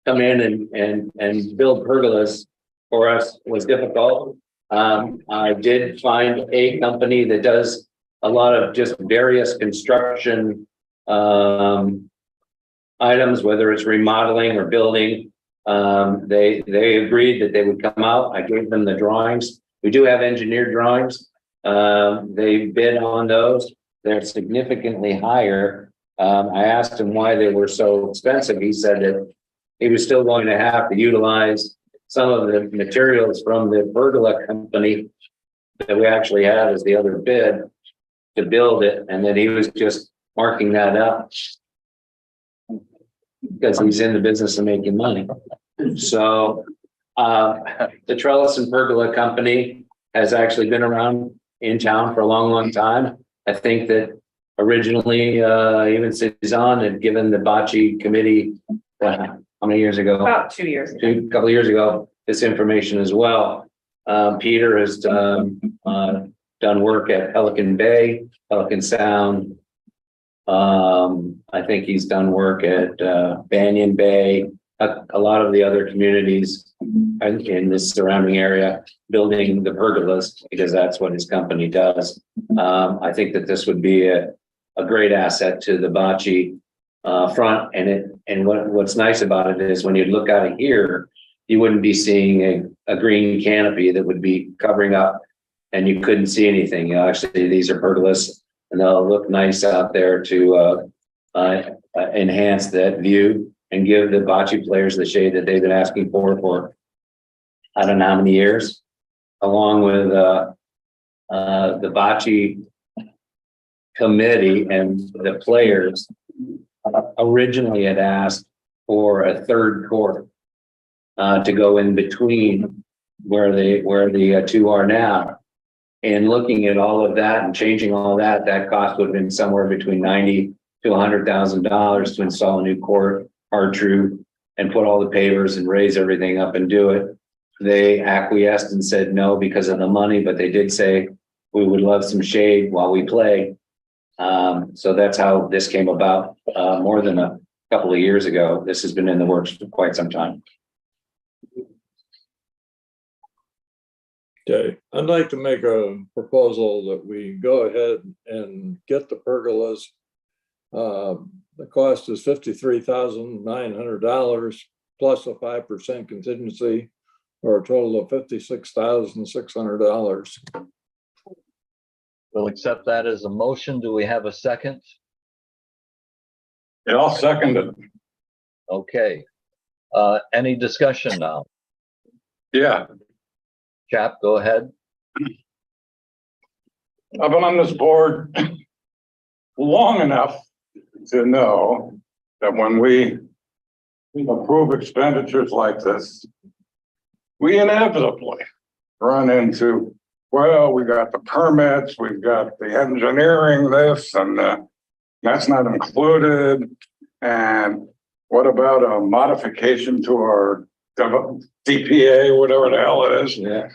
come in and build pergolas for us was difficult. I did find a company that does a lot of just various construction items, whether it's remodeling or building. They agreed that they would come out. I gave them the drawings. We do have engineered drawings. They bid on those. They're significantly higher. I asked him why they were so expensive. He said that he was still going to have to utilize some of the materials from the pergola company that we actually have as the other bid to build it, and that he was just marking that up because he's in the business of making money. So the Trellis and Pergola Company has actually been around in town for a long, long time. I think that originally even Cezanne had given the bocce committee how many years ago? About 2 years. A couple of years ago, this information as well. Peter has done work at Pelican Bay, Pelican Sound. I think he's done work at Banyan Bay, a lot of the other communities in this surrounding area, building the pergolas, because that's what his company does. I think that this would be a great asset to the bocce front, and what's nice about it is when you look out of here, you wouldn't be seeing a green canopy that would be covering up and you couldn't see anything. You know, actually, these are pergolas and they'll look nice out there to enhance that view and give the bocce players the shade that they've been asking for I don't know how many years, along with the bocce committee and the players originally had asked for a third court to go in between where the two are now. And looking at all of that and changing all that, that cost would have been somewhere between $90,000 to $100,000 to install a new court, hard true, and put all the pavers and raise everything up and do it. They acquiesced and said no because of the money, but they did say we would love some shade while we play. So that's how this came about more than a couple of years ago. This has been in the works for quite some time. Okay, I'd like to make a proposal that we go ahead and get the pergolas. The cost is $53,900 plus a 5% contingency, or a total of $56,600. We'll accept that as a motion. Do we have a second? Yeah, I'll second it. Okay. Any discussion now? Yeah, Chap, go ahead. I've been on this board long enough to know that when we approve expenditures like this, we inevitably run into, well, we got the permits, we've got the engineering this, and that's not included. And what about a modification to our DPA, whatever the hell it is? Yeah.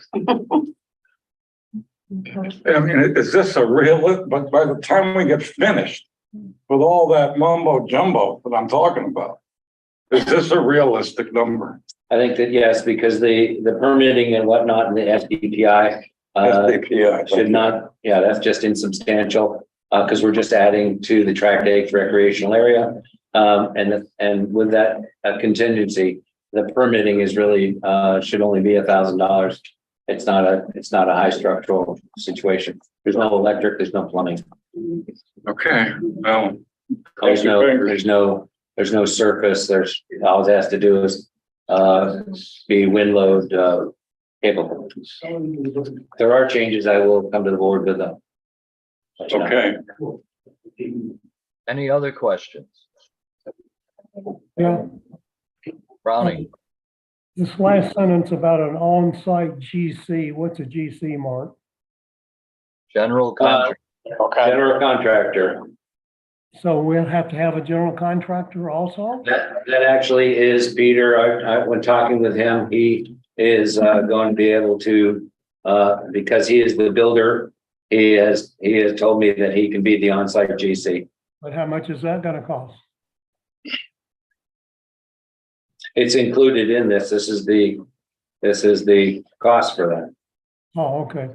I mean, is this a real, but by the time we get finished with all that mumbo jumbo that I'm talking about, is this a realistic number? I think that yes, because the permitting and whatnot in the SDPI SDPI. should not, yeah, that's just insubstantial. Because we're just adding to the tract acre recreational area. And with that contingency, the permitting is really should only be $1,000. It's not a high structural situation. There's no electric, there's no plumbing. Okay, well. There's no surface. All it has to do is be wind load capable. There are changes. I will come to the board with them. Okay, Any other questions? Yeah, Browning, this last sentence about an on-site GC, what's a GC, Mark? general contract, General contractor. So we'll have to have a general contractor also? That actually is Peter. I when talking with him, he is going to be able to because he is the builder. He has told me that he can be the on-site GC. But how much is that gonna cost? It's included in this. This is the cost for that. Oh, okay.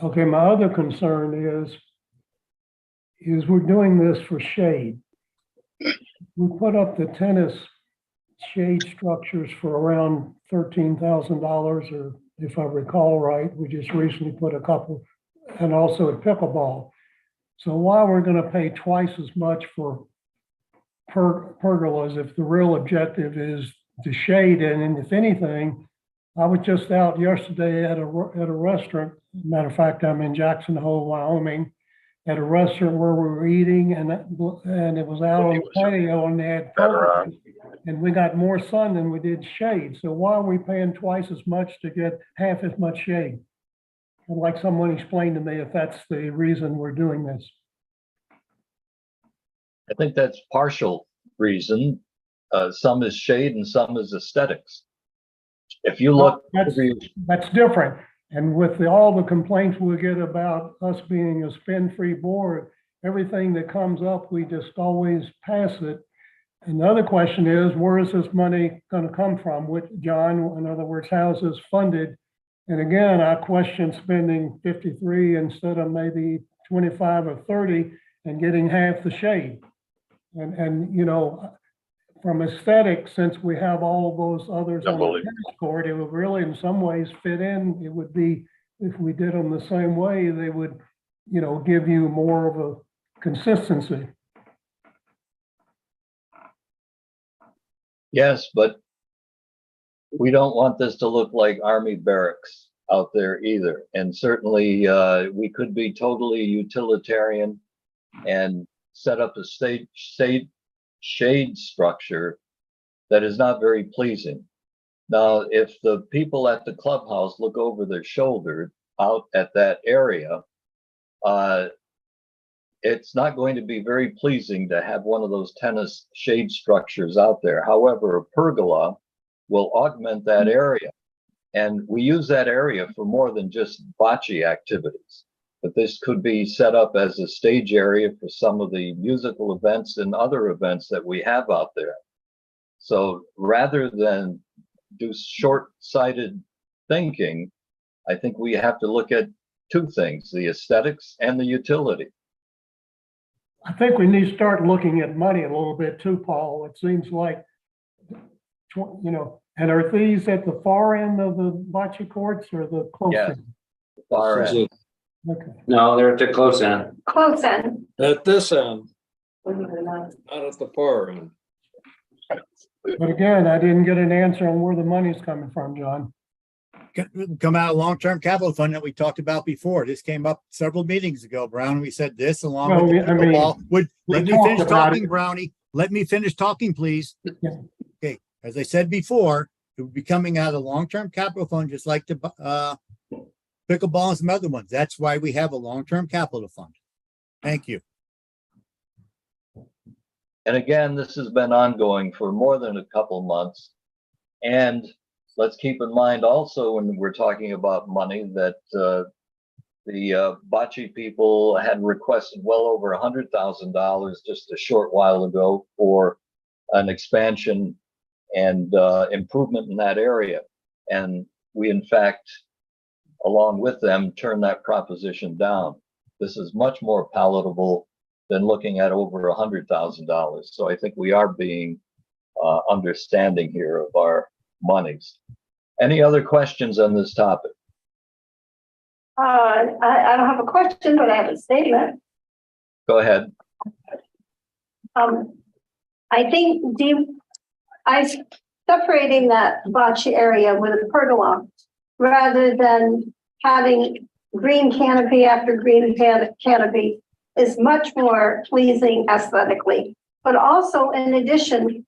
Okay, my other concern is we're doing this for shade. We put up the tennis shade structures for around $13,000, or if I recall right, we just recently put a couple, and also at pickleball. So why we're gonna pay twice as much for pergolas if the real objective is to shade? And if anything, I was just out yesterday at a restaurant. Matter of fact, I'm in Jackson Hole, Wyoming, at a restaurant where we were eating, and it was out on the patio, and they had pergolas, and we got more sun than we did shade. So why are we paying twice as much to get half as much shade? I'd like someone to explain to me if that's the reason we're doing this. I think that's partial reason. Some is shade and some is aesthetics. If you look. That's different. And with all the complaints we get about us being a spend-free board, everything that comes up, we just always pass it. And the other question is, where is this money going to come from? Which, John, in other words, how is this funded? And again, I question spending 53 instead of maybe 25 or 30 and getting half the shade. And you know, from aesthetics, since we have all of those others on the tennis court, it would really in some ways fit in. It would be, if we did them the same way, they would, you know, give you more of a consistency. Yes, but we don't want this to look like Army barracks out there either. And certainly we could be totally utilitarian and set up a shade structure that is not very pleasing. Now, if the people at the clubhouse look over their shoulder out at that area, it's not going to be very pleasing to have one of those tennis shade structures out there. However, a pergola will augment that area. And we use that area for more than just bocce activities. But this could be set up as a stage area for some of the musical events and other events that we have out there. So rather than do short-sighted thinking, I think we have to look at two things, the aesthetics and the utility. I think we need to start looking at money a little bit too, Paul. It seems like, you know, and are these at the far end of the bocce courts or the close Yeah. end? Far end. Okay. No, they're at the close end. Close end. At this end, not at the far end. But again, I didn't get an answer on where the money's coming from, John. come out of long-term capital fund that we talked about before. This came up several meetings ago, Brown. We said this along Well, with the I mean, pickleball. we Let me talked finish about talking, it. Brownie. Let me finish talking, please. Yeah. Okay, as I said before, it would be coming out of the long-term capital fund, just like the pickleball and some other ones. That's why we have a long-term capital fund. Thank you. And again, this has been ongoing for more than a couple months. And let's keep in mind also, when we're talking about money, that the bocce people had requested well over $100,000 just a short while ago for an expansion and improvement in that area. And we, in fact, along with them, turned that proposition down. This is much more palatable than looking at over $100,000. So I think we are being understanding here of our monies. Any other questions on this topic? I don't have a question, but I have a statement. Go ahead. I think separating that bocce area with a pergola rather than having green canopy after green canopy is much more pleasing aesthetically. But also, in addition,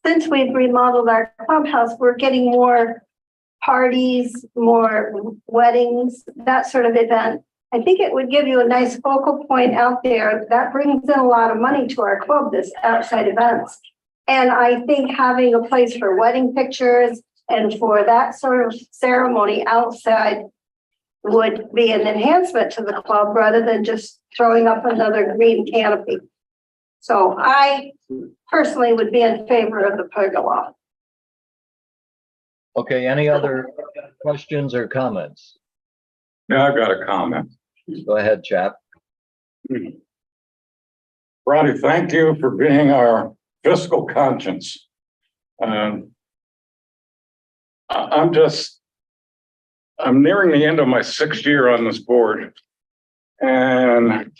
since we've remodeled our clubhouse, we're getting more parties, more weddings, that sort of event. I think it would give you a nice focal point out there that brings in a lot of money to our club, this outside events. And I think having a place for wedding pictures and for that sort of ceremony outside would be an enhancement to the club rather than just throwing up another green canopy. So I personally would be in favor of the pergola. Okay, any other questions or comments? Yeah, I've got a comment. Go ahead, chap. Ronnie, thank you for being our fiscal conscience. I'm nearing the end of my 6th year on this board, and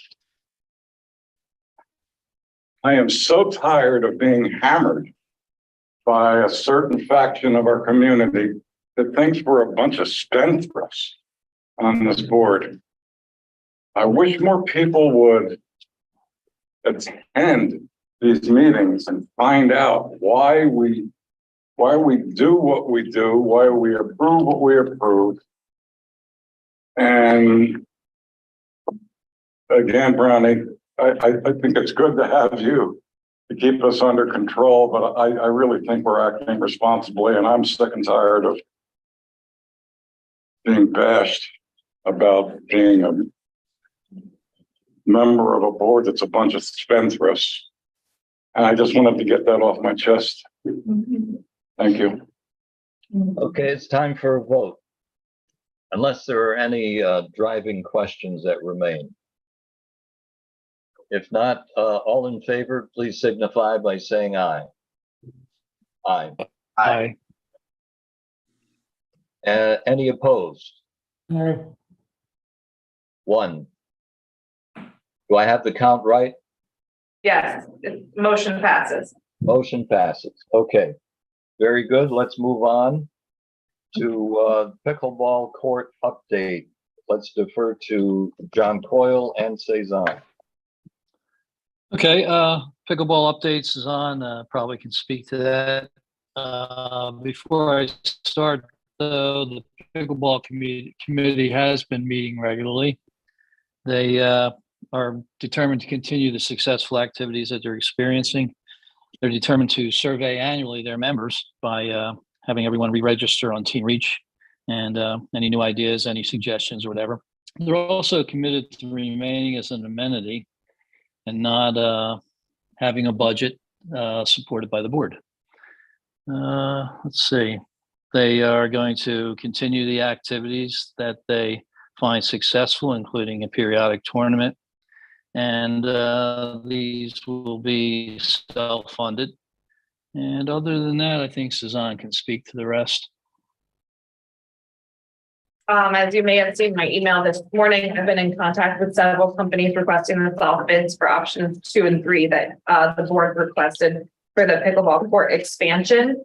I am so tired of being hammered by a certain faction of our community that thinks we're a bunch of spendthrifts on this board. I wish more people would attend these meetings and find out why we do what we do, why we approve what we approve. And again, Brownie, I think it's good to have you to keep us under control, but I really think we're acting responsibly, and I'm sick and tired of being bashed about being a member of a board that's a bunch of spendthrifts. And I just wanted to get that off my chest. Thank you. Okay, it's time for a vote. Unless there are any driving questions that remain. If not, all in favor, please signify by saying aye. Aye. Aye. Any opposed? Aye. One. Do I have the count right? Yes, motion passes. Motion passes. Okay, very good. Let's move on to pickleball court update. Let's defer to John Coyle and Cezanne. Okay, pickleball updates is on, probably can speak to that. Before I start, though, the pickleball committee has been meeting regularly. They are determined to continue the successful activities that they're experiencing. They're determined to survey annually their members by having everyone re-register on Team Reach and any new ideas, any suggestions or whatever. They're also committed to remaining as an amenity and not having a budget supported by the board. Let's see. They are going to continue the activities that they find successful, including a periodic tournament. And these will be self-funded. And other than that, I think Cezanne can speak to the rest. As you may have seen my email this morning, I've been in contact with several companies requesting the self bids for options 2 and 3 that the board requested for the pickleball court expansion.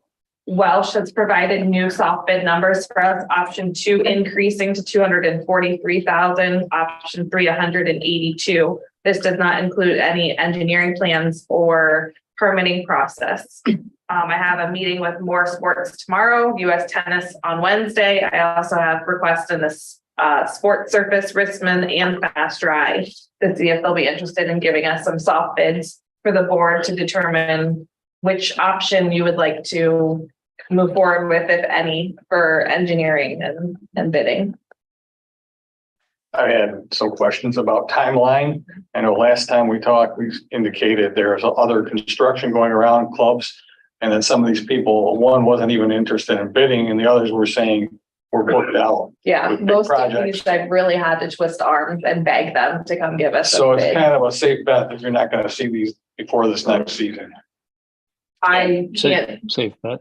Welsh has provided new soft bid numbers for us. Option 2 increasing to 243,000, option 3, 182. This does not include any engineering plans or permitting process. I have a meeting with More Sports tomorrow, US Tennis on Wednesday. I also have requests in this Sports Surface, Rissman, and Fast Dry to see if they'll be interested in giving us some soft bids for the board to determine which option you would like to move forward with, if any, for engineering and bidding. I had some questions about timeline. I know last time we talked, we indicated there's other construction going around clubs. And then some of these people, one wasn't even interested in bidding and the others were saying we're booked out. Yeah, With big most of projects. these, I've really had to twist arms and beg them to come give us So a it's bid. kind of a safe bet that you're not going to see these before this next season. I can't Safe bet.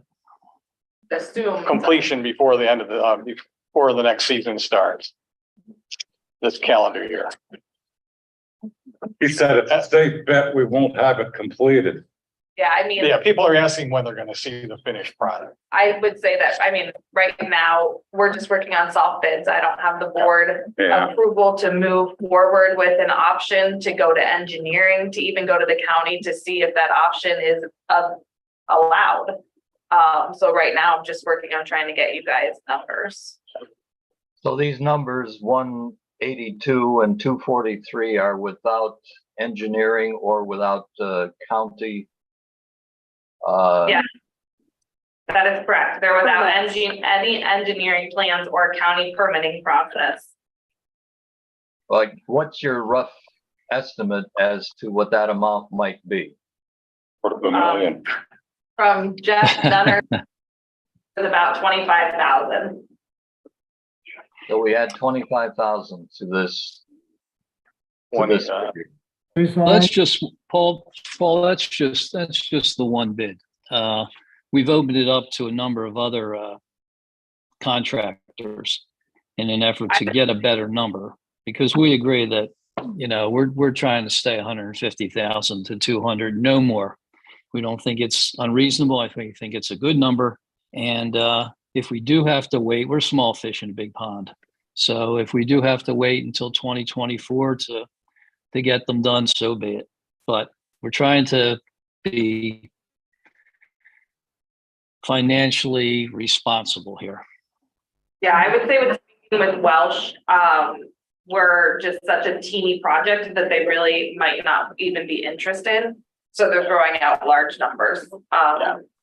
assume. Completion before the end of before the next season starts. This calendar year. He said it's a safe bet we won't have it completed. Yeah, I mean. Yeah, people are asking when they're going to see the finished product. I would say that, I mean, right now, we're just working on soft bids. I don't have the board Yeah. approval to move forward with an option to go to engineering, to even go to the county to see if that option is allowed. So right now, I'm just working on trying to get you guys numbers. So these numbers, 182 and 243 are without engineering or without county. Yeah. That is correct. They're without any engineering plans or county permitting process. Like, what's your rough estimate as to what that amount might be? Quarter of a million. From Jeff Dunner, is about 25,000. So we add 25,000 to this. to One this is, figure. That's just, Paul, that's just the one bid. We've opened it up to a number of other contractors in an effort to get a better number, because we agree that, we're trying to stay 150,000 to 200, no more. We don't think it's unreasonable. I think it's a good number. And if we do have to wait, we're small fish in a big pond. So if we do have to wait until 2024 to get them done, so be it. But we're trying to be financially responsible here. Yeah, I would say with Welsh, we're just such a teeny project that they really might not even be interested. So they're throwing out large numbers.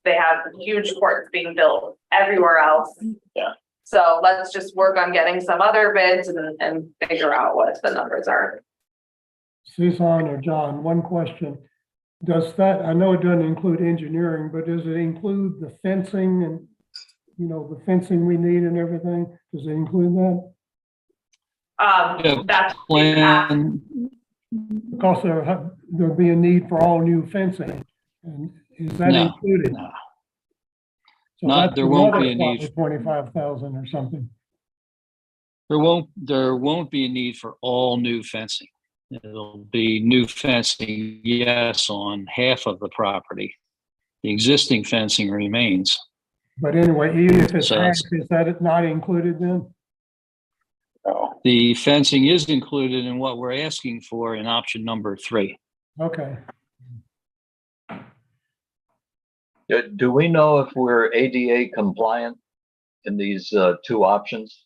They have huge courts being built everywhere else. Yeah. So let's just work on getting some other bids and figure out what the numbers are. Susan or John, one question. Does that, I know it doesn't include engineering, but does it include the fencing and, the fencing we need and everything? Does it include that? Yeah, That's Plan, Because there'll be a need for all new fencing. And is that No, included? no. So Not- that's there won't be a another need. 25,000 or something. there won't be a need for all new fencing. It'll be new fencing, yes, on half of the property. The existing fencing remains. But anyway, even if it's So half, it's- is that not included then? no. The fencing is included in what we're asking for in option number 3. Okay. Do we know if we're ADA compliant in these two options?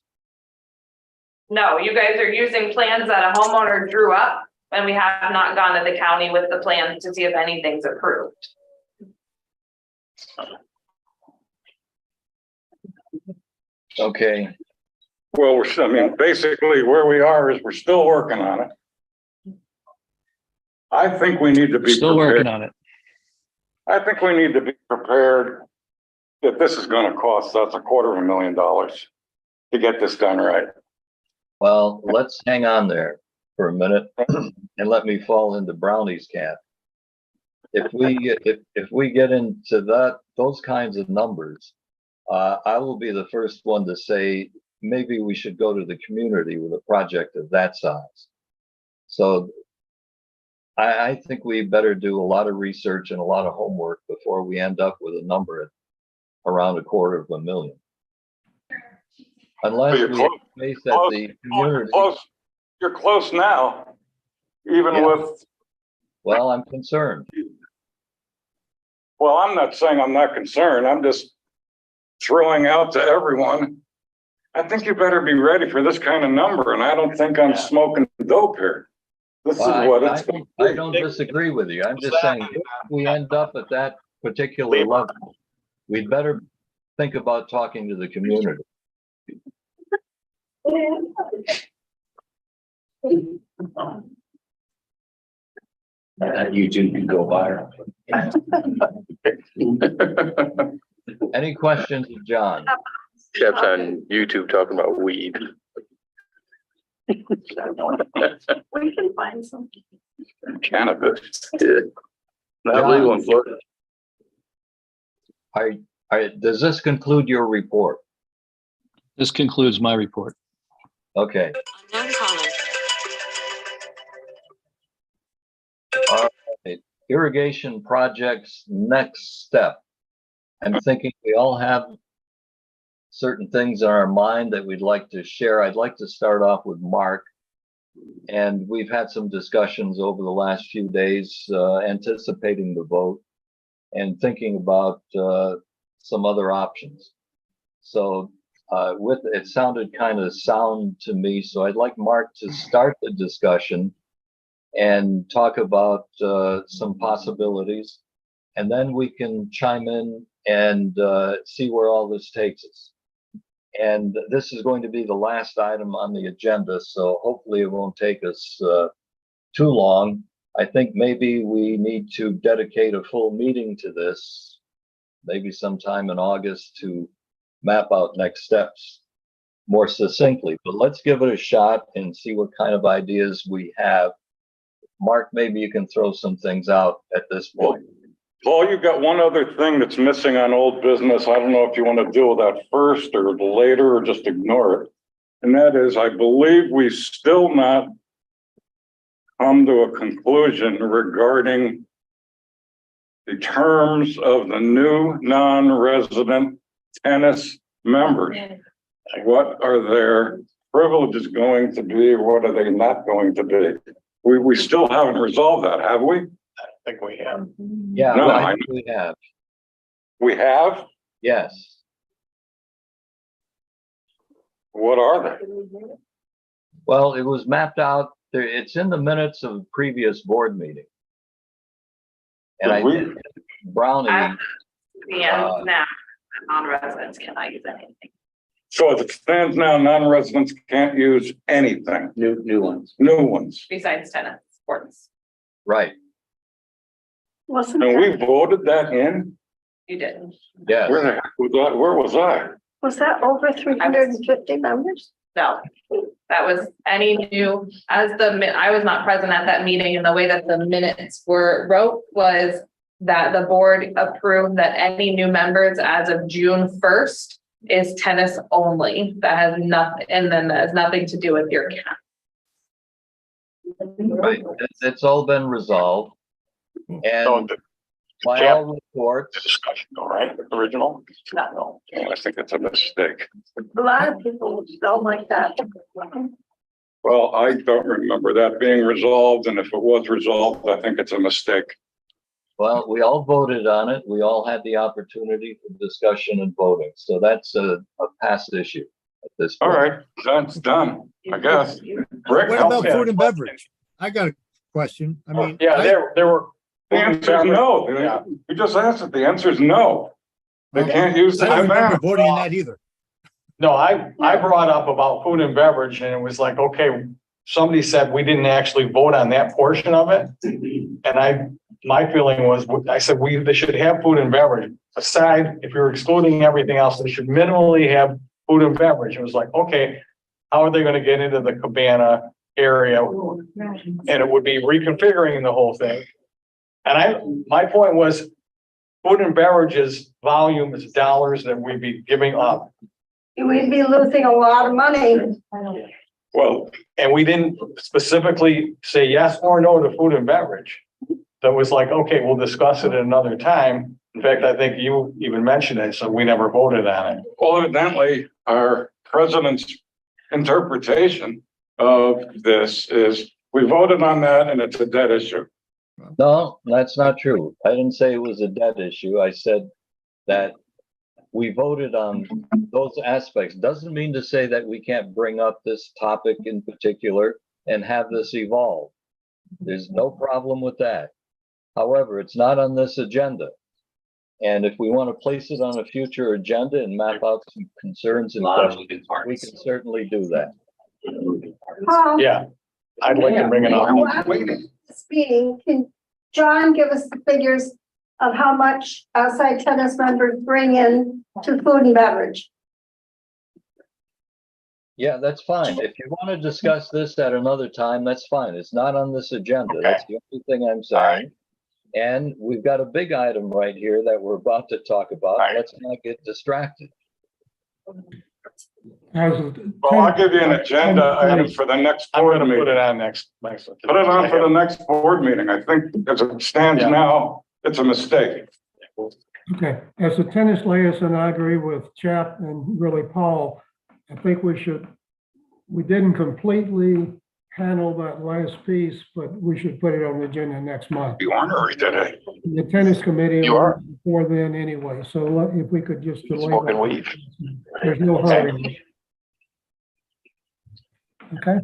No, you guys are using plans that a homeowner drew up, and we have not gone to the county with the plans to see if anything's approved. Okay, Well, basically where we are is we're still working on it. I think we need to be Still working prepared. on it. I think we need to be prepared that this is going to cost us $250,000 to get this done right. well, let's hang on there for a minute and let me fall into Brownie's camp. If we get into those kinds of numbers, I will be the first one to say, maybe we should go to the community with a project of that size. So I think we better do a lot of research and a lot of homework before we end up with a number around $250,000. Unless You're we close. have space at the community. You're close now, even Yeah. with, Well, I'm concerned. well, I'm not saying I'm not concerned. I'm just throwing out to everyone. I think you better be ready for this kind of number, and I don't think I'm smoking dope here. This is Well, what it's gonna I be. don't disagree with you. I'm just saying, if we end up at that particular level, we'd better think about talking to the community. That YouTube can go viral. Any questions of John? Chef's on YouTube talking about weed. We can find some. Cannabis. Yeah. Not legal in Florida. Does this conclude your report? This concludes my report. Okay. All right. Irrigation projects, next step. I'm thinking we all have certain things in our mind that we'd like to share. I'd like to start off with Mark. And we've had some discussions over the last few days, anticipating the vote and thinking about some other options. So it sounded kind of sound to me. So I'd like Mark to start the discussion and talk about some possibilities. And then we can chime in and see where all this takes us. And this is going to be the last item on the agenda, so hopefully it won't take us too long. I think maybe we need to dedicate a full meeting to this, maybe sometime in August, to map out next steps more succinctly. But let's give it a shot and see what kind of ideas we have. Mark, maybe you can throw some things out at this point. Paul, you've got one other thing that's missing on old business. I don't know if you want to deal with that first or later or just ignore it. And that is, I believe we still not come to a conclusion regarding the terms of the new non-resident tennis members. What are their privileges going to be? What are they not going to be? We still haven't resolved that, have we? I think we have. Yeah, No, I think we have. We have? Yes. What are they? Well, it was mapped out. It's in the minutes of the previous board meeting. And I did Brownie. And now, non-residents cannot use anything. So as it stands now, non-residents can't use anything, New ones. new ones. Besides tennis sports. Right. Wasn't And we that, voted that in? You didn't. Yes. Where the heck was that? Where was I? was that over 350 members? No, that was any new, I was not present at that meeting, and the way that the minutes wrote was that the board approved that any new members as of June 1st is tennis only. That has nothing, and then that has nothing to do with your cap. Right. It's all been resolved. So And the by all reports, discussion, all right, original? No. I think it's a mistake. A lot of people don't like that. Well, I don't remember that being resolved, and if it was resolved, I think it's a mistake. well, we all voted on it. We all had the opportunity for discussion and voting. So that's a past issue at this All point. right, that's done, I guess. What Rick, help about me. food and beverage? I got a question. I mean, Yeah, there were. The answer is no. Yeah. You just asked it. The answer is no. They can't use I don't the remember map. voting on that either. No, I brought up about food and beverage, and it was like, okay, somebody said we didn't actually vote on that portion of it. And my feeling was, I said, they should have food and beverage. Aside, if you're excluding everything else, they should minimally have food and beverage. It was like, okay, how are they gonna get into the Cabana area? And it would be reconfiguring the whole thing. And my point was, food and beverages volume is dollars that we'd be giving up. We'd be losing a lot of money. Well, And we didn't specifically say yes or no to food and beverage. That was like, okay, we'll discuss it at another time. In fact, I think you even mentioned it, so we never voted on it. Well, evidently, our president's interpretation of this is we voted on that and it's a dead issue. No, that's not true. I didn't say it was a dead issue. I said that we voted on those aspects. Doesn't mean to say that we can't bring up this topic in particular and have this evolve. There's no problem with that. However, it's not on this agenda. And if we want to place it on a future agenda and map out some concerns and questions, we can certainly do that. Paul, Yeah, I'd like to bring it up. this meeting, can John give us the figures of how much outside tennis members bring in to food and beverage? Yeah, that's fine. If you want to discuss this at another time, that's fine. It's not on this agenda. That's the only thing I'm saying. And we've got a big item right here that we're about to talk about. Let's not get distracted. Well, I'll give you an agenda item for the next I'm board gonna put it meeting. on next. Put it on for the next board meeting. I think as it stands Yeah. now, it's a mistake. Okay, as a tennis liaison, I agree with Chap and really Paul. I think we didn't completely handle that last piece, but we should put it on the agenda next month. You ornery today. The tennis committee. You are. Before then anyway, so if we could just delay Smoking that. weed. There's no hurry. Okay,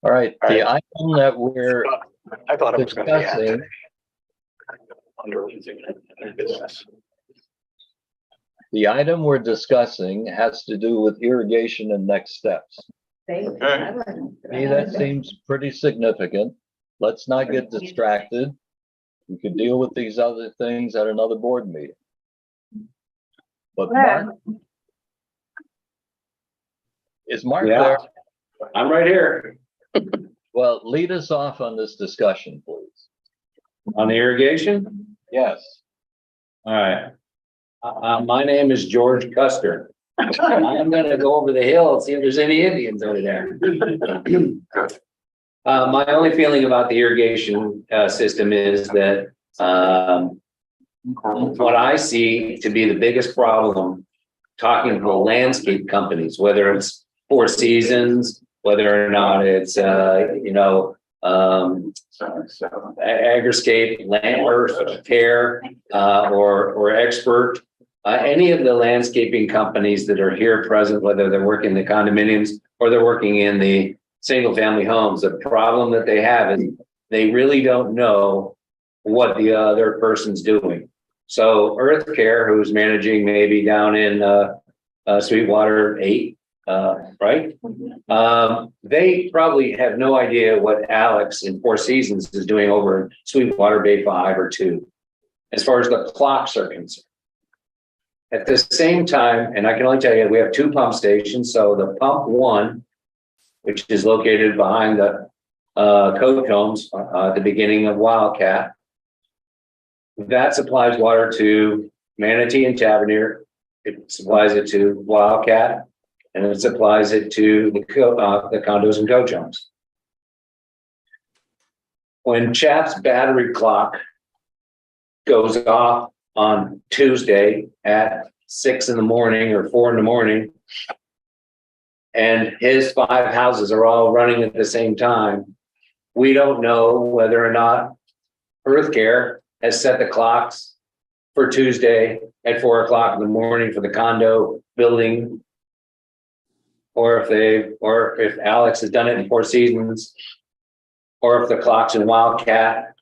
All right, the item that we're I thought it was gonna be discussing, under business. the item we're discussing has to do with irrigation and next steps. Okay. To me, that seems pretty significant. Let's not get distracted. We could deal with these other things at another board meeting. But Mark? Is Mark Yeah. there? I'm right here Well, lead us off on this discussion, please. on the irrigation. Yes. All right. My name is George Custer. I'm gonna go over the hill and see if there's any Indians over there. My only feeling about the irrigation system is that what I see to be the biggest problem, talking to landscape companies, whether it's Four Seasons, whether or not it's Agriscape, Land Earth Care, or Expert. Any of the landscaping companies that are here present, whether they're working in the condominiums or they're working in the single family homes, the problem that they have is they really don't know what the other person's doing. So Earth Care, who's managing maybe down in Sweetwater 8, right? They probably have no idea what Alex in Four Seasons is doing over in Sweetwater Bay 5 or 2, as far as the clocks are concerned. At the same time, and I can only tell you, we have 2 pump stations. So the pump 1, which is located behind the coach homes at the beginning of Wildcat, that supplies water to Manatee and Tavernier. It supplies it to Wildcat, and it supplies it to the condos and coach homes. When Chap's battery clock goes off on Tuesday at 6 in the morning or 4 in the morning, and his 5 houses are all running at the same time, we don't know whether or not Earth Care has set the clocks for Tuesday at 4 o'clock in the morning for the condo building, or if Alex has done it in Four Seasons, or if the clocks in Wildcat,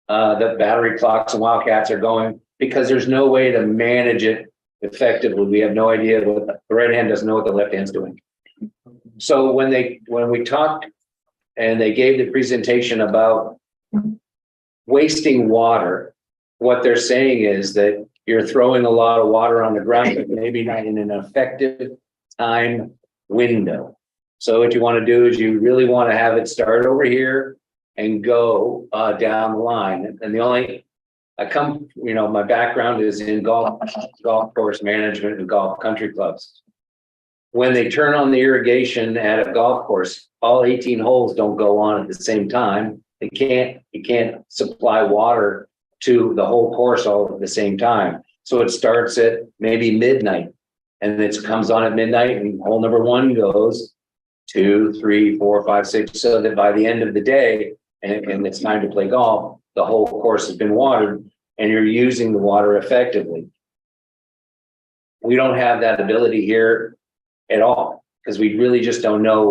the battery clocks and Wildcats are going, because there's no way to manage it effectively. We have no idea what the right hand doesn't know what the left hand's doing. So when we talked and they gave the presentation about wasting water, what they're saying is that you're throwing a lot of water on the ground, but maybe not in an effective time window. So what you want to do is you really want to have it start over here and go down the line. And my background is in golf course management and golf country clubs. When they turn on the irrigation at a golf course, all 18 holes don't go on at the same time. You can't supply water to the whole course all at the same time. So it starts at maybe midnight and it comes on at midnight and hole number 1 goes 2, 3, 4, 5, 6, so that by the end of the day, and it's time to play golf, the whole course has been watered and you're using the water effectively. We don't have that ability here at all because we really just don't know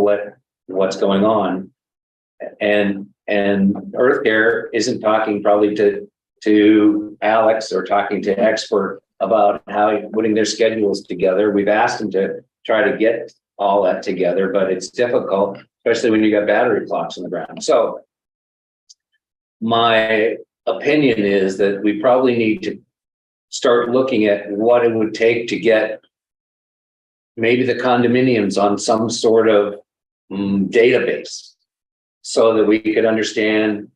what's going on. And Earth Care isn't talking probably to Alex or talking to expert about how putting their schedules together. We've asked them to try to get all that together, but it's difficult, especially when you got battery clocks on the ground. So my opinion is that we probably need to start looking at what it would take to get maybe the condominiums on some sort of database so that we could understand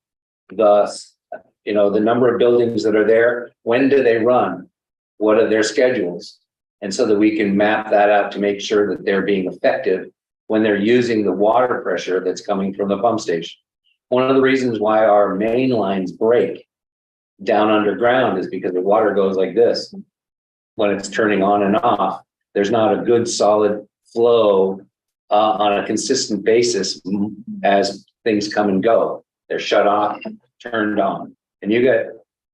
the number of buildings that are there, when do they run, what are their schedules, and so that we can map that out to make sure that they're being effective when they're using the water pressure that's coming from the pump station. One of the reasons why our main lines break down underground is because the water goes like this. When it's turning on and off, there's not a good solid flow on a consistent basis as things come and go. They're shut off, turned on, and you get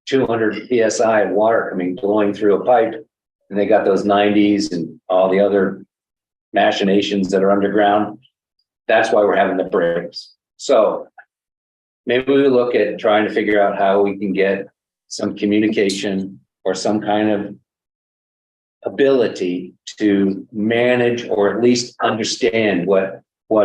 200 PSI of water blowing through a pipe, and they got those 90s and all the other machinations that are underground. That's why we're having the breaks. So maybe we look at trying to figure out how we can get some communication or some kind of ability to manage or at least understand what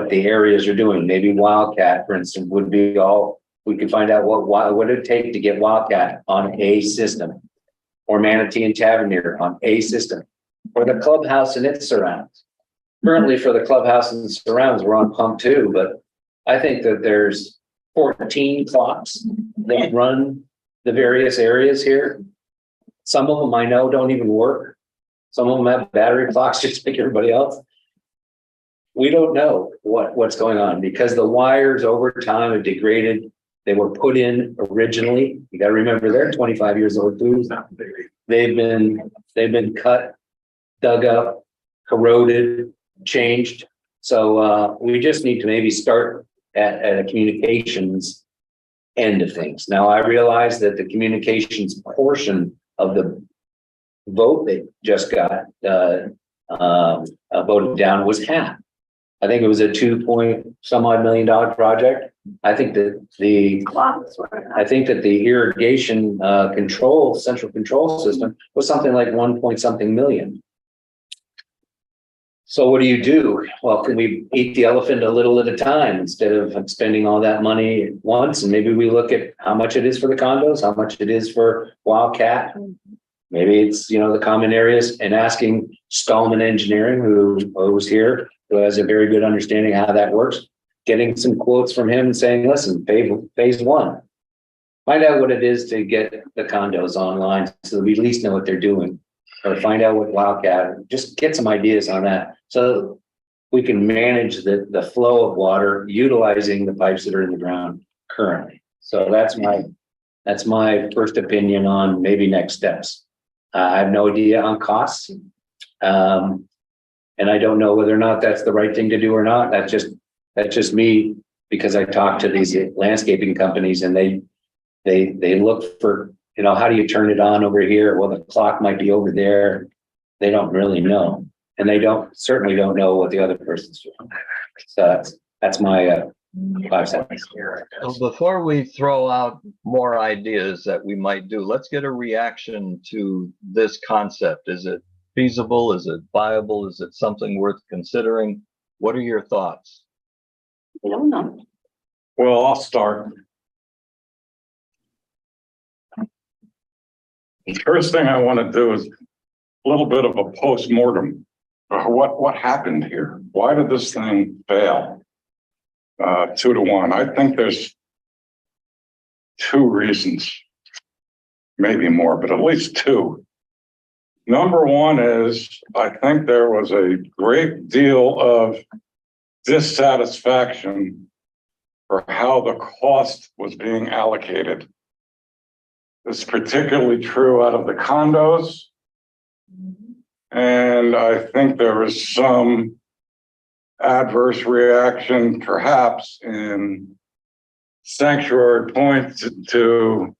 the areas are doing. Maybe Wildcat, for instance, would be all, we could find out what would it take to get Wildcat on a system, or Manatee and Tavernier on a system, or the clubhouse and its surrounds. Currently for the clubhouse and surrounds, we're on pump 2, but I think that there's 14 clocks that run the various areas here. Some of them I know don't even work. Some of them have battery clocks just like everybody else. We don't know what's going on because the wires over time have degraded. They were put in originally. You got to remember they're 25 years old too. They've been cut, dug up, corroded, changed. So we just need to maybe start at a communications end of things. Now I realize that the communications portion of the vote that just got voted down was half. I think it was a $2-some-odd million project. I think that the irrigation central control system was something like 1-point-something million. So what do? Well, can we eat the elephant a little at a time instead of spending all that money at once? And maybe we look at how much it is for the condos, how much it is for Wildcat. Maybe it's, the common areas, and asking Stallman Engineering, who was here, who has a very good understanding of how that works, getting some quotes from him and saying, listen, phase 1, find out what it is to get the condos online so that we at least know what they're doing, or find out what Wildcat, just get some ideas on that so we can manage the flow of water utilizing the pipes that are in the ground currently. So that's my first opinion on maybe next steps. I have no idea on costs. And I don't know whether or not that's the right thing to do or not. That's just me, because I talk to these landscaping companies and they look for, how do you turn it on over here? Well, the clock might be over there. They don't really know. And they certainly don't know what the other person's doing. So that's my 5 seconds. So before we throw out more ideas that we might do, let's get a reaction to this concept. Is it feasible? Is it viable? Is it something worth considering? What are your thoughts? I don't know. Well, I'll start. The first thing I want to do is a little bit of a post-mortem. What happened here? Why did this thing fail? 2-1. I think there's 2 reasons, maybe more, but at least 2. Number 1 is I think there was a great deal of dissatisfaction for how the cost was being allocated. It's particularly true out of the condos. And I think there was some adverse reaction perhaps in Sanctuary Point to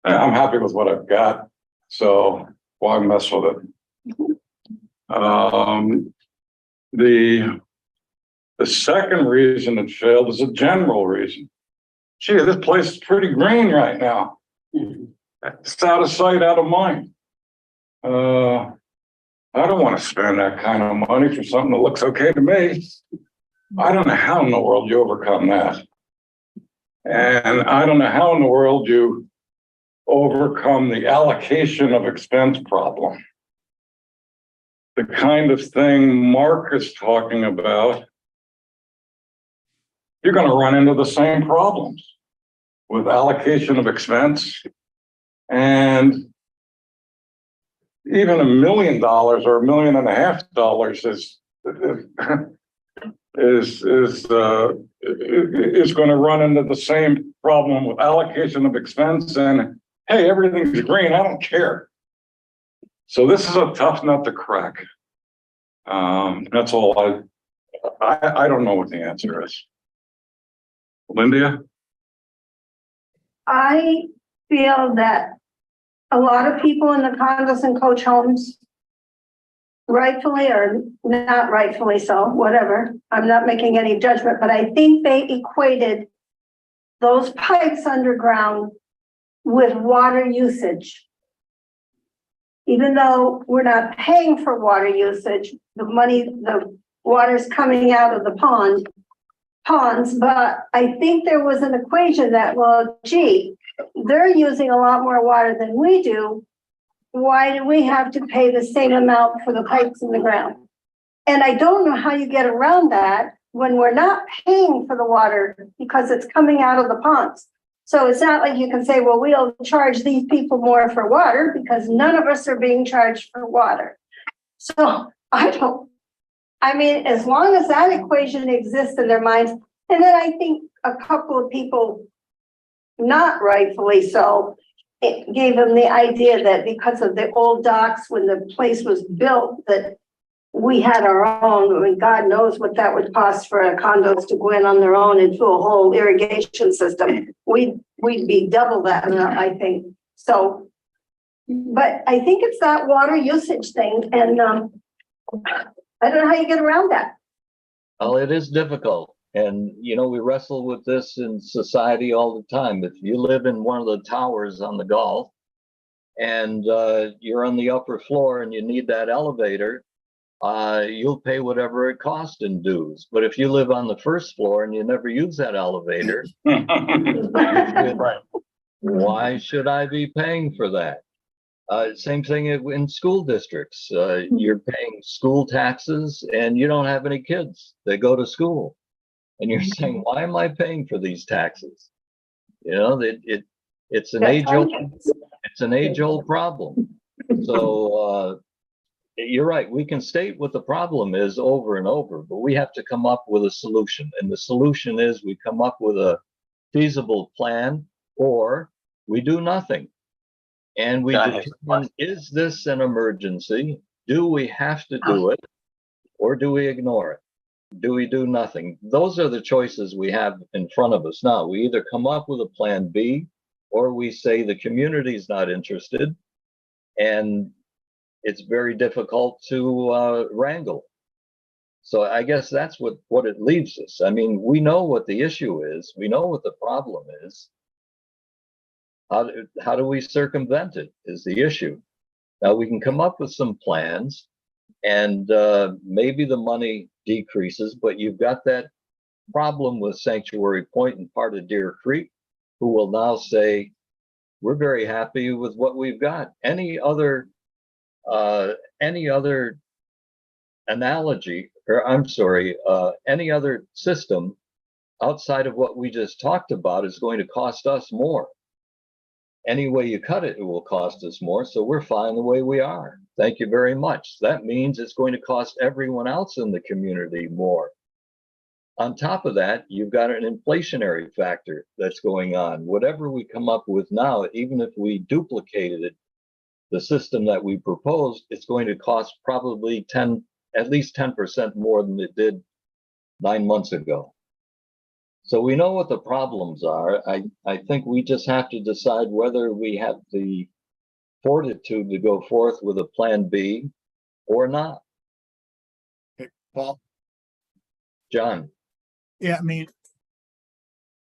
I'm happy with what I've got, so why mess with it? The second reason it failed is a general reason. Gee, this place is pretty green right now. It's out of sight, out of mind. I don't want to spend that kind of money for something that looks okay to me. I don't know how in the world you overcome that. And I don't know how in the world you overcome the allocation of expense problem. The kind of thing Mark is talking about, you're going to run into the same problems with allocation of expense. And even $1 million or $1.5 million is going to run into the same problem with allocation of expense. And hey, everything's green, I don't care. So this is a tough nut to crack. That's all. I don't know what the answer is. Linda? I feel that a lot of people in the condos and coach homes, rightfully or not rightfully so, whatever, I'm not making any judgment, but I think they equated those pipes underground with water usage. Even though we're not paying for water usage, the water's coming out of the ponds, but I think there was an equation that, well, gee, they're using a lot more water than we do. Why do we have to pay the same amount for the pipes in the ground? And I don't know how you get around that when we're not paying for the water because it's coming out of the ponds. So it's not like you can say, well, we'll charge these people more for water because none of us are being charged for water. So I mean, as long as that equation exists in their minds, and then I think a couple of people, not rightfully so, it gave them the idea that because of the old docks when the place was built, that we had our own. I mean, God knows what that would cost for our condos to go in on their own and do a whole irrigation system. We'd be double that, I think. So, but I think it's that water usage thing, and I don't know how you get around that. Well, it is difficult. And, you know, we wrestle with this in society all the time. If you live in one of the towers on the Gulf and you're on the upper floor and you need that elevator, you'll pay whatever it costs in dues. But if you live on the first floor and you never use that elevator, why should I be paying for that? Same thing in school districts. You're paying school taxes and you don't have any kids that go to school. And you're saying, why am I paying for these taxes? You know, it's an age-old problem. So you're right. We can state what the problem is over and over, but we have to come up with a solution. And the solution is we come up with a feasible plan, or we do nothing. And we determine, is this an emergency? Do we have to do it? Or do we ignore it? Do we do nothing? Those are the choices we have in front of us now. We either come up with a plan B, or we say the community is not interested, and it's very difficult to wrangle. So I guess that's what it leaves us. I mean, we know what the issue is. We know what the problem is. How do we circumvent it is the issue. Now we can come up with some plans, and maybe the money decreases, but you've got that problem with Sanctuary Point and part of Deer Creek, who will now say, we're very happy with what we've got. Any other analogy, or I'm sorry, any other system outside of what we just talked about is going to cost us more. Any way you cut it, it will cost us more. So we're fine the way we are. Thank you very much. That means it's going to cost everyone else in the community more. On top of that, you've got an inflationary factor that's going on. Whatever we come up with now, even if we duplicated the system that we proposed, it's going to cost probably at least 10% more than it did 9 months ago. So we know what the problems are. I think we just have to decide whether we have the fortitude to go forth with a plan B or not. Paul? John? Yeah, I mean,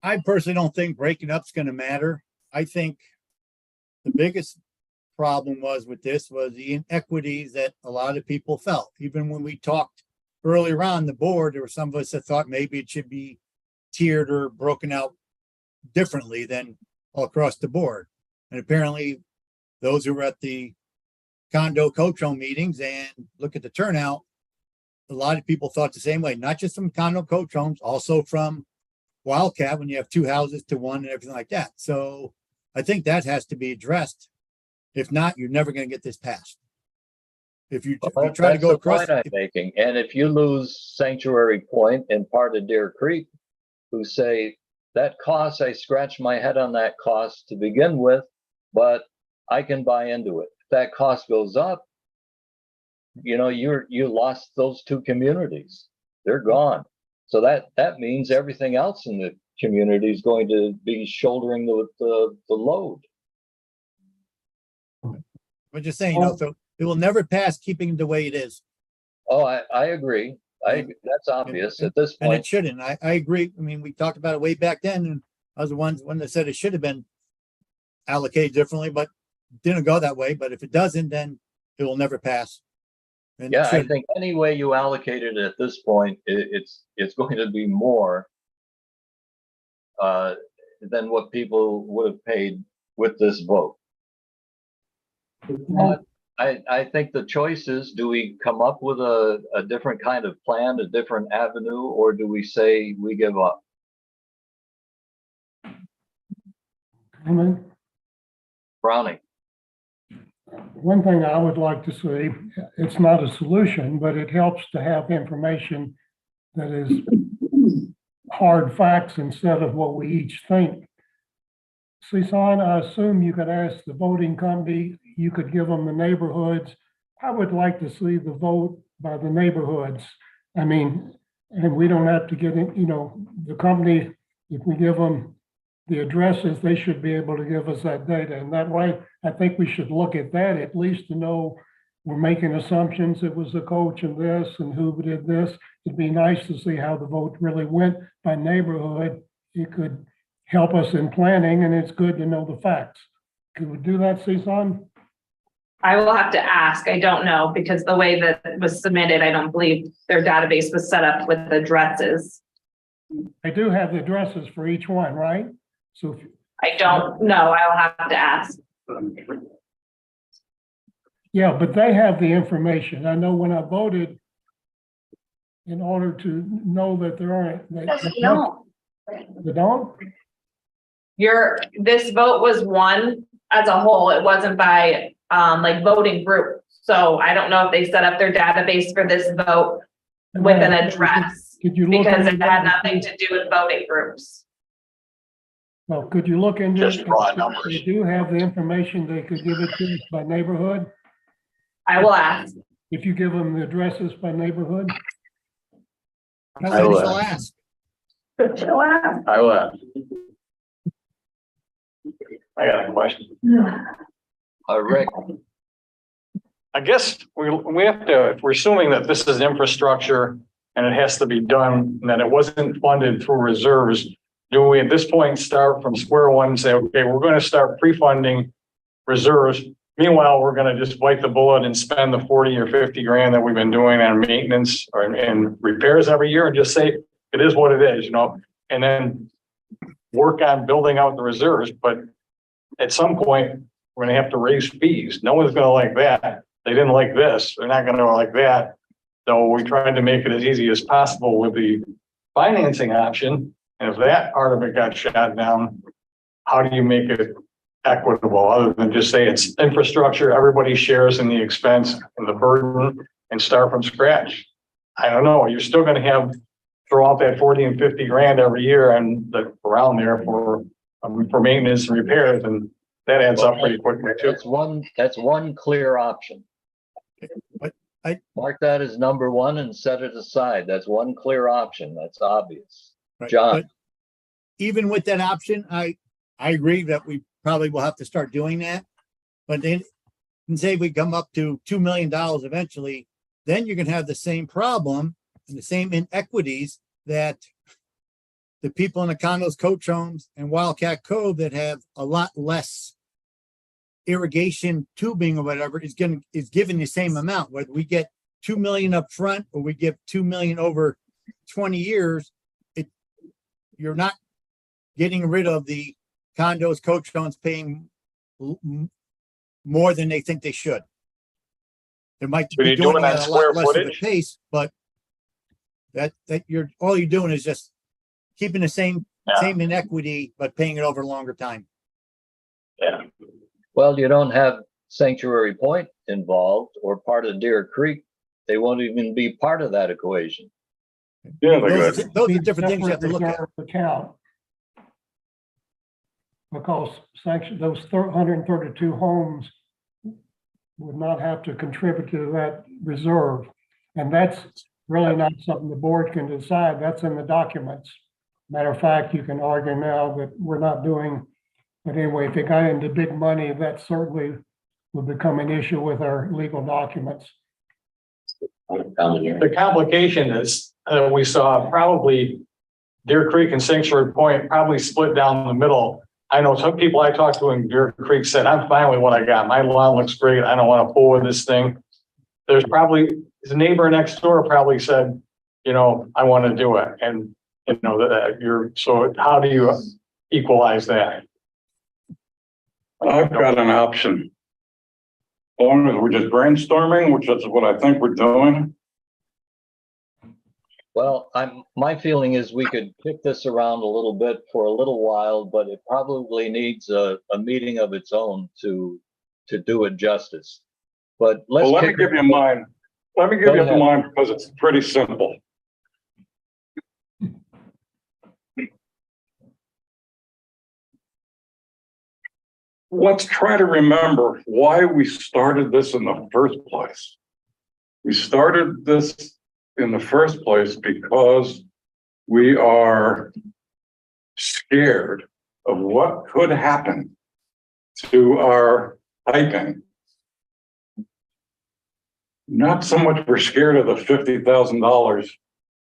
I personally don't think breaking up's gonna matter. I think the biggest problem was with this was the inequities that a lot of people felt. Even when we talked earlier on the board, there were some of us that thought maybe it should be tiered or broken out differently than all across the board. And apparently those who were at the condo coach home meetings and look at the turnout, a lot of people thought the same way, not just from condo coach homes, also from Wildcat when you have 2 houses to 1 and everything like that. So I think that has to be addressed. If not, you're never going to get this passed. If you try to That's go the across, point I'm making. And if you lose Sanctuary Point and part of Deer Creek, who say that cost, I scratched my head on that cost to begin with, but I can buy into it. If that cost goes up, you know, you lost those 2 communities. They're gone. So that means everything else in the community is going to be shouldering the load. I'm just saying, so it will never pass keeping it the way it is. Oh, I agree. That's obvious at this And it point. shouldn't. I agree. I mean, we talked about it way back then, and I was the one that said it should have been allocated differently, but didn't go that way. But if it doesn't, then it will never pass. And it Yeah, I shouldn't. think any way you allocate it at this point, it's going to be more than what people would have paid with this vote. But I think the choice is, do we come up with a different kind of plan, a different avenue, or do we say we give up? Browning? One thing I would like to see, it's not a solution, but it helps to have information that is hard facts instead of what we each think. Susan, I assume you could ask the voting company, you could give them the neighborhoods. I would like to see the vote by the neighborhoods. I mean, and we don't have to get in, you know, the company, if we give them the addresses, they should be able to give us that data. And that way, I think we should look at that at least to know we're making assumptions. It was the coach and this and who did this. It'd be nice to see how the vote really went by neighborhood. It could help us in planning, and it's good to know the facts. Could we do that, Susan? I will have to ask. I don't know, because the way that it was submitted, I don't believe their database was set up with addresses. I do have the addresses for each one, right? So if, I don't know. I will have to ask. yeah, but they have the information. I know when I voted, in order to know that there aren't. They don't? This vote was won as a whole. It wasn't by like voting group. So I don't know if they set up their database for this vote with an address, Could you look because it into had that? nothing to do with voting groups. Well, could you look into? Just raw if numbers. They do have the information, they could give it to us by neighborhood. I will ask. If you give them the addresses by neighborhood. I will shall ask. I will ask. I got a question. Rick? I guess we have to, if we're assuming that this is infrastructure and it has to be done, and that it wasn't funded through reserves, do we at this point start from square one and say, okay, we're going to start pre-funding reserves? Meanwhile, we're going to just bite the bullet and spend the 40 or 50 grand that we've been doing on maintenance or and repairs every year and just say, it is what it is, you know, and then work on building out the reserves. But at some point, we're going to have to raise fees. No one's going to like that. They didn't like this. They're not going to like that. So we tried to make it as easy as possible with the financing option. And if that part of it got shot down, how do you make it equitable other than just say it's infrastructure, everybody shares in the expense and the burden and start from scratch? I don't know. You're still going to have throw out that 40 and 50 grand every year and around there for maintenance and repairs, and that adds up pretty quickly too. That's one clear option. But Mark that as number one and set it aside. That's one clear option. That's obvious. Right, John. but even with that option, I agree that we probably will have to start doing that. But then, and say we come up to $2 million eventually, then you're gonna have the same problem and the same inequities that the people in the condos, coach homes and Wildcat Cove that have a lot less irrigation tubing or whatever is given the same amount, whether we get 2 million up front or we give 2 million over 20 years, you're not getting rid of the condos, coach homes paying more than they think they should. They might When be you're doing doing it that at a square lot less of a footage? pace, but all you're doing is just keeping the same inequity, but paying it over a longer time. Yeah. Well, you don't have Sanctuary Point involved or part of Deer Creek. They won't even be part of that equation. Yeah, Those are different things you have to look at. Account. Because those 132 homes would not have to contribute to that reserve. And that's really not something the board can decide. That's in the documents. Matter of fact, you can argue now that we're not doing, but anyway, if it got into big money, that certainly would become an issue with our legal documents. The complication is, we saw probably Deer Creek and Sanctuary Point probably split down the middle. I know some people I talked to in Deer Creek said, I'm fine with what I got. My lawn looks great. I don't want to fool with this thing. There's probably, his neighbor next door probably said, I want to do it. And, so how do you equalize that? I've got an option. As long as we're just brainstorming, which is what I think we're doing. Well, my feeling is we could kick this around a little bit for a little while, but it probably needs a meeting of its own to do it justice. But Well, let me give you mine. Let me give you ahead. mine because it's pretty simple. Let's try to remember why we started this in the first place. We started this in the first place because we are scared of what could happen to our piping. Not so much we're scared of the $50,000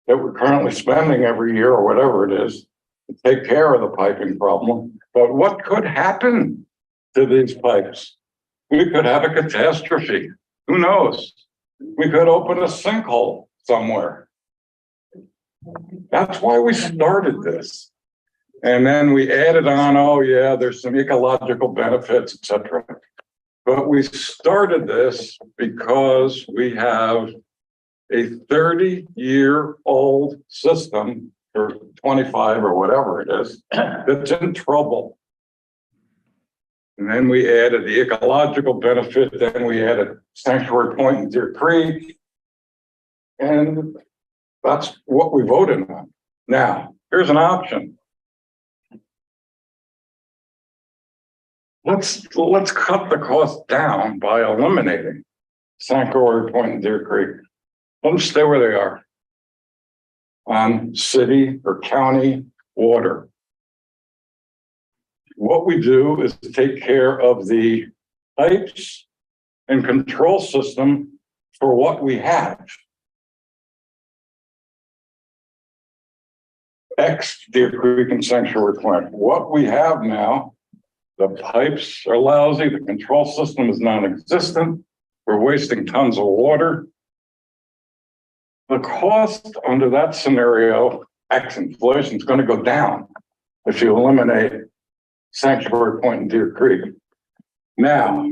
that we're currently spending every year or whatever it is to take care of the piping problem, but what could happen to these pipes? We could have a catastrophe. Who knows? We could open a sinkhole somewhere. That's why we started this. And then we added on, oh yeah, there's some ecological benefits, etc. But we started this because we have a 30-year-old system, or 25 or whatever it is, that's in trouble. And then we added the ecological benefit, then we added Sanctuary Point and Deer Creek. And that's what we voted on. Now, here's an option. Let's cut the cost down by eliminating Sanctuary Point and Deer Creek. Let them stay where they are on city or county water. What we do is take care of the pipes and control system for what we have. Ex Deer Creek and Sanctuary Point. What we have now, the pipes are lousy, the control system is non-existent, we're wasting tons of water. The cost under that scenario, X inflation, is going to go down if you eliminate Sanctuary Point and Deer Creek. Now,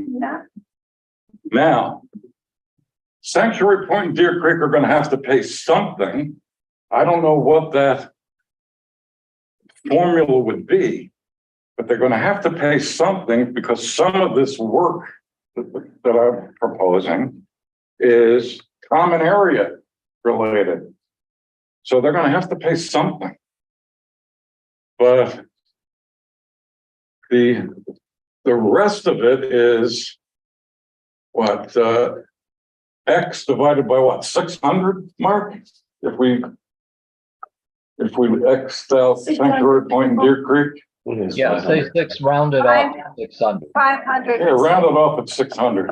Sanctuary Point and Deer Creek are going to have to pay something. I don't know what that formula would be, but they're going to have to pay something because some of this work that I'm proposing is common area related. So they're gonna have to pay something. But the rest of it is what, X divided by what, 600, Mark? If we Xed out Sanctuary Point and Deer Creek, Yeah, say 6, rounded off to 600. 500. yeah, round it off at 600.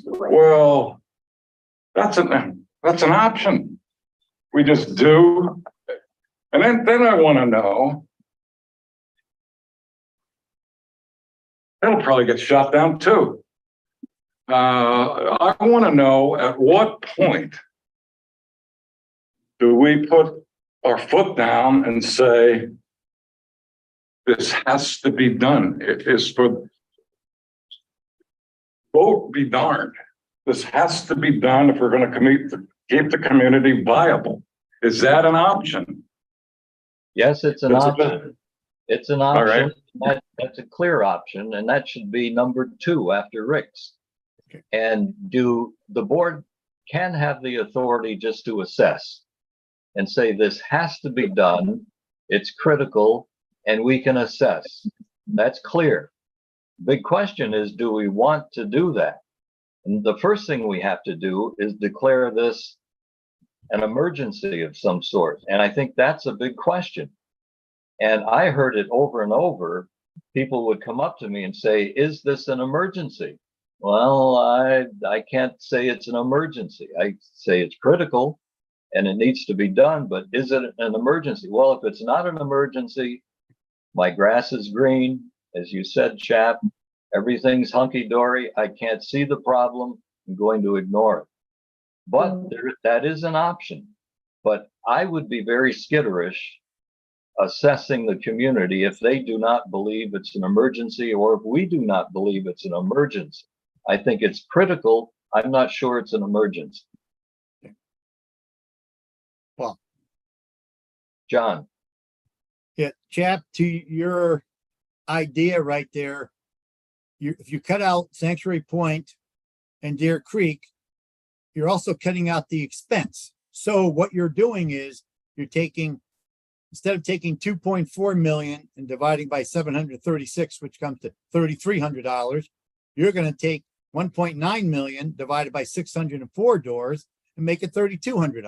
Well, that's an option. We just do. And then I want to know. That'll probably get shot down too. I want to know at what point do we put our foot down and say, this has to be done. It is for, vote be darned. This has to be done if we're going to keep the community viable. Is that an option? Yes, it's an It's a option. It's an All right. option. That's a clear option, and that should be number 2 after Rick's. And the board can have the authority just to assess and say this has to be done, it's critical, and we can assess. That's clear. Big question is, do we want to do that? And the first thing we have to do is declare this an emergency of some sort. And I think that's a big question. And I heard it over and over. People would come up to me and say, is this an emergency? Well, I can't say it's an emergency. I say it's critical and it needs to be done, but is it an emergency? Well, if it's not an emergency, my grass is green, as you said, Chap, everything's hunky-dory. I can't see the problem. I'm going to ignore it. But that is an option. But I would be very skitterish assessing the community if they do not believe it's an emergency, or if we do not believe it's an emergency. I think it's critical. I'm not sure it's an emergency. Well, John. Yeah, Chap, to your idea right there, if you cut out Sanctuary Point and Deer Creek, you're also cutting out the expense. So what you're doing is you're taking, instead of taking 2.4 million and dividing by 736, which comes to $3,300, you're going to take 1.9 million divided by 604 doors and make it $3,200.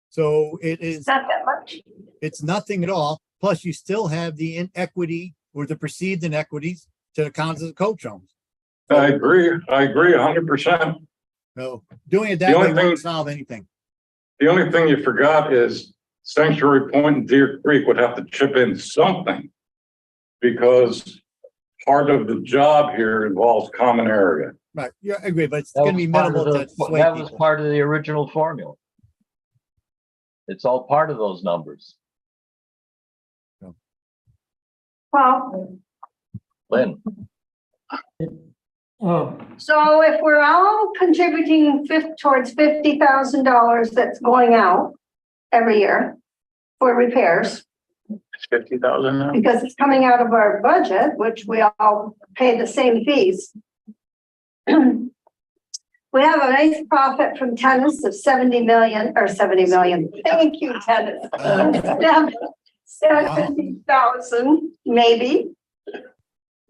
So it is Not that much. it's nothing at all. Plus, you still have the inequity or the perceived inequities to the cons of the coach homes. I agree 100%. So doing it that The way only thing- won't solve anything. The only thing you forgot is Sanctuary Point and Deer Creek would have to chip in something, because part of the job here involves common area. Right, yeah, I agree, but it's That going to be was part minimal of to the- sway that was people. part of the original formula. It's all part of those numbers. Well, Lynn, so if we're all contributing towards $50,000 that's going out every year for repairs, It's 50,000 now. because it's coming out of our budget, which we all pay the same fees. We have a nice profit from tennis of 70 million. Thank you, tennis. 70,000, maybe.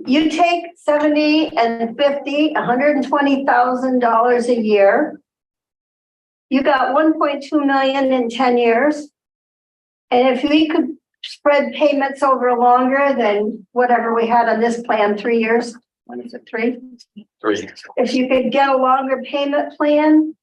You take 70 and 50, $120,000 a year. You got 1.2 million in 10 years. And if we could spread payments over longer than whatever we had on this plan, 3 years, what is it, 3? 3. If you could get a longer payment plan,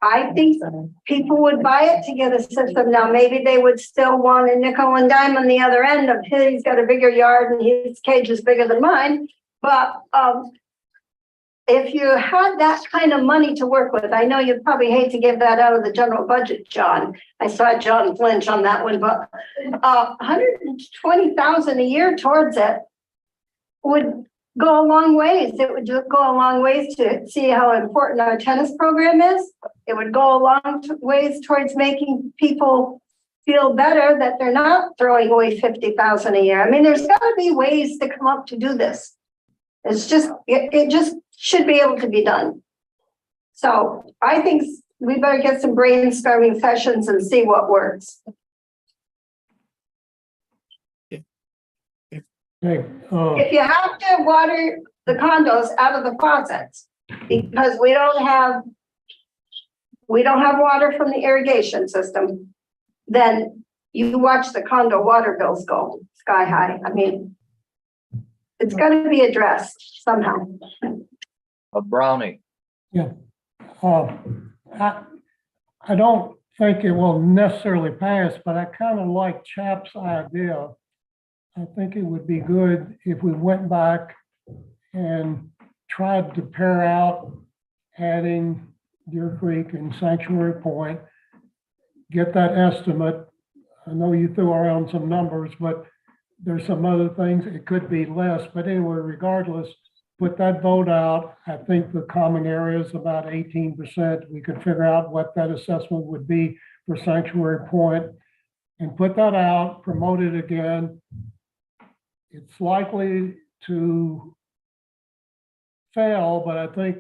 I think people would buy it to get a system. Now, maybe they would still want a nickel and dime on the other end of his. He's got a bigger yard and his cage is bigger than mine. But if you had that kind of money to work with, I know you'd probably hate to give that out of the general budget, John. I saw John flinch on that one, but 120,000 a year towards it would go a long ways. It would go a long ways to see how important our tennis program is. It would go a long ways towards making people feel better that they're not throwing away 50,000 a year. I mean, there's got to be ways to come up to do this. It's just, it just should be able to be done. So I think we better get some brainstorming sessions and see what works. Okay, If you have to water the condos out of the faucets, because we don't have water from the irrigation system, then you watch the condo water bills go sky high. I mean, it's gotta be addressed somehow. A brownie. I don't think it will necessarily pass, but I kind of like Chap's idea. I think it would be good if we went back and tried to pair out adding Deer Creek and Sanctuary Point, get that estimate. I know you threw around some numbers, but there's some other things. It could be less, but anyway, regardless, put that vote out. I think the common area is about 18%. We could figure out what that assessment would be for Sanctuary Point and put that out, promote it again. It's likely to fail, but I think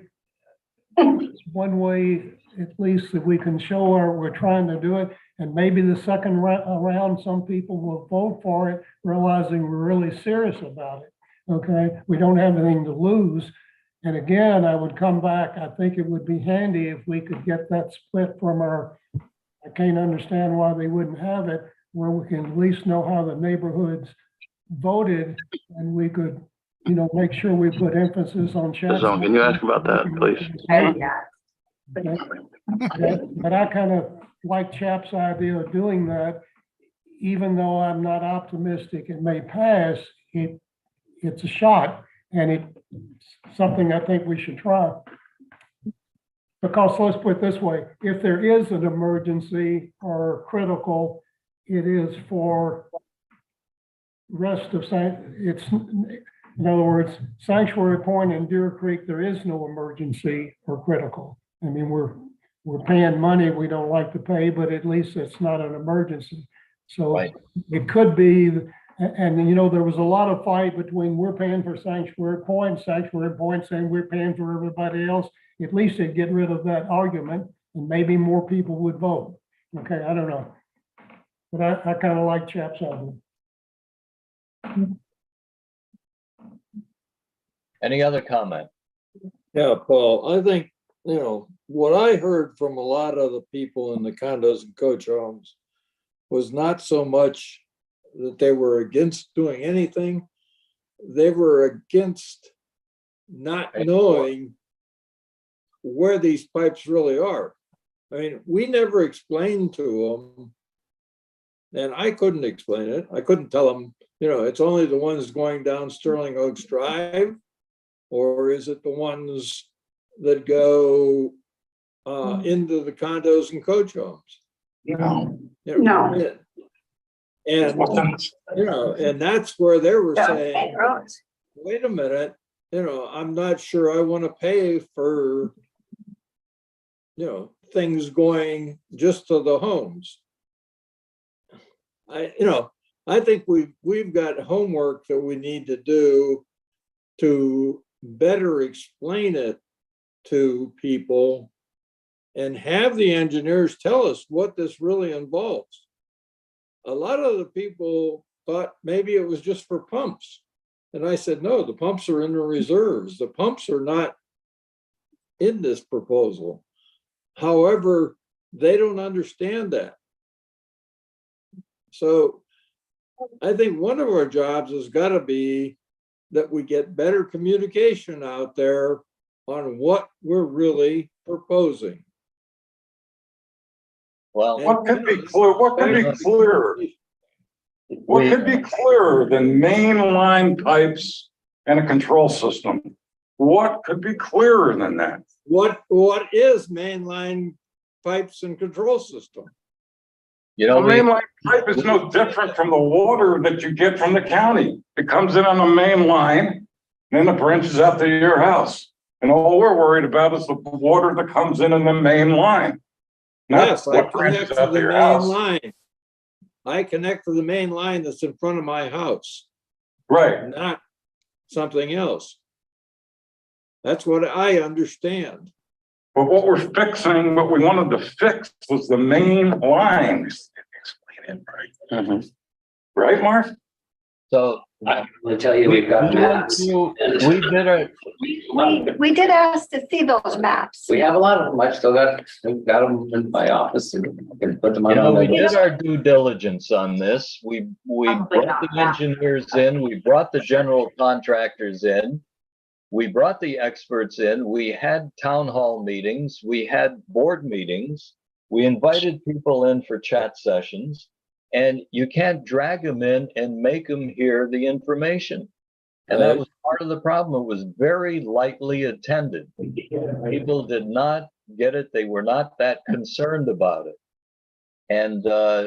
it's one way, at least, that we can show we're trying to do it. And maybe the second round, some people will vote for it, realizing we're really serious about it. Okay, we don't have anything to lose. And again, I would come back. I think it would be handy if we could get that split from our, I can't understand why they wouldn't have it, where we can at least know how the neighborhoods voted, and we could, make sure we put emphasis on. So can you ask about that, please? But I kind of like Chap's idea of doing that, even though I'm not optimistic it may pass. It's a shot, and it's something I think we should try. Because let's put it this way, if there is an emergency or critical, it is for rest of, in other words, Sanctuary Point and Deer Creek, there is no emergency or critical. I mean, we're paying money we don't like to pay, but at least it's not an emergency. So Right. It could be, and there was a lot of fight between we're paying for Sanctuary Point saying we're paying for everybody else. At least it'd get rid of that argument and maybe more people would vote. Okay, I don't know. But I kind of like Chap's idea. Any other comment? Yeah, Paul, I think, what I heard from a lot of the people in the condos and coach homes was not so much that they were against doing anything. They were against not knowing where these pipes really are. I mean, we never explained to them, and I couldn't explain it. I couldn't tell them, it's only the ones going down Sterling Oaks Drive, or is it the ones that go into the condos and coach homes? No. No. And that's where they were Yeah, saying, roads. wait a minute, I'm not sure I want to pay for, things going just to the homes. I think we've got homework that we need to do to better explain it to people and have the engineers tell us what this really involves. A lot of the people thought maybe it was just for pumps. And I said, no, the pumps are in the reserves. The pumps are not in this proposal. However, they don't understand that. So I think one of our jobs has got to be that we get better communication out there on what we're really proposing. Well, What could be clear? What could be clearer? What could be clearer than mainline pipes and a control system? What could be clearer than that? What is mainline pipes and control system? A mainline pipe is no different from the water that you get from the county. It comes in on a main line, then it branches out to your house. And all we're worried about is the water that comes in the main line. Yes, I What branches connect to out to the your main house. line. I connect to the main line that's in front of my house, Right. not something else. That's what I understand. But what we're fixing, what we wanted to fix was the main lines. Explain it right. Mhm. Right, Mark? So I will tell you, we've got we went maps. through, we did our, We did ask to see those maps. We have a lot of them. I've still got them in my office and I can put them you know, we on. did our due diligence on this. We Probably brought the not. engineers in, we brought the general contractors in. We brought the experts in, we had town hall meetings, we had board meetings. We invited people in for chat sessions. And you can't drag them in and make them hear the information. And that was part of the problem. It was very lightly attended. People did not get it. They were not that concerned about it. And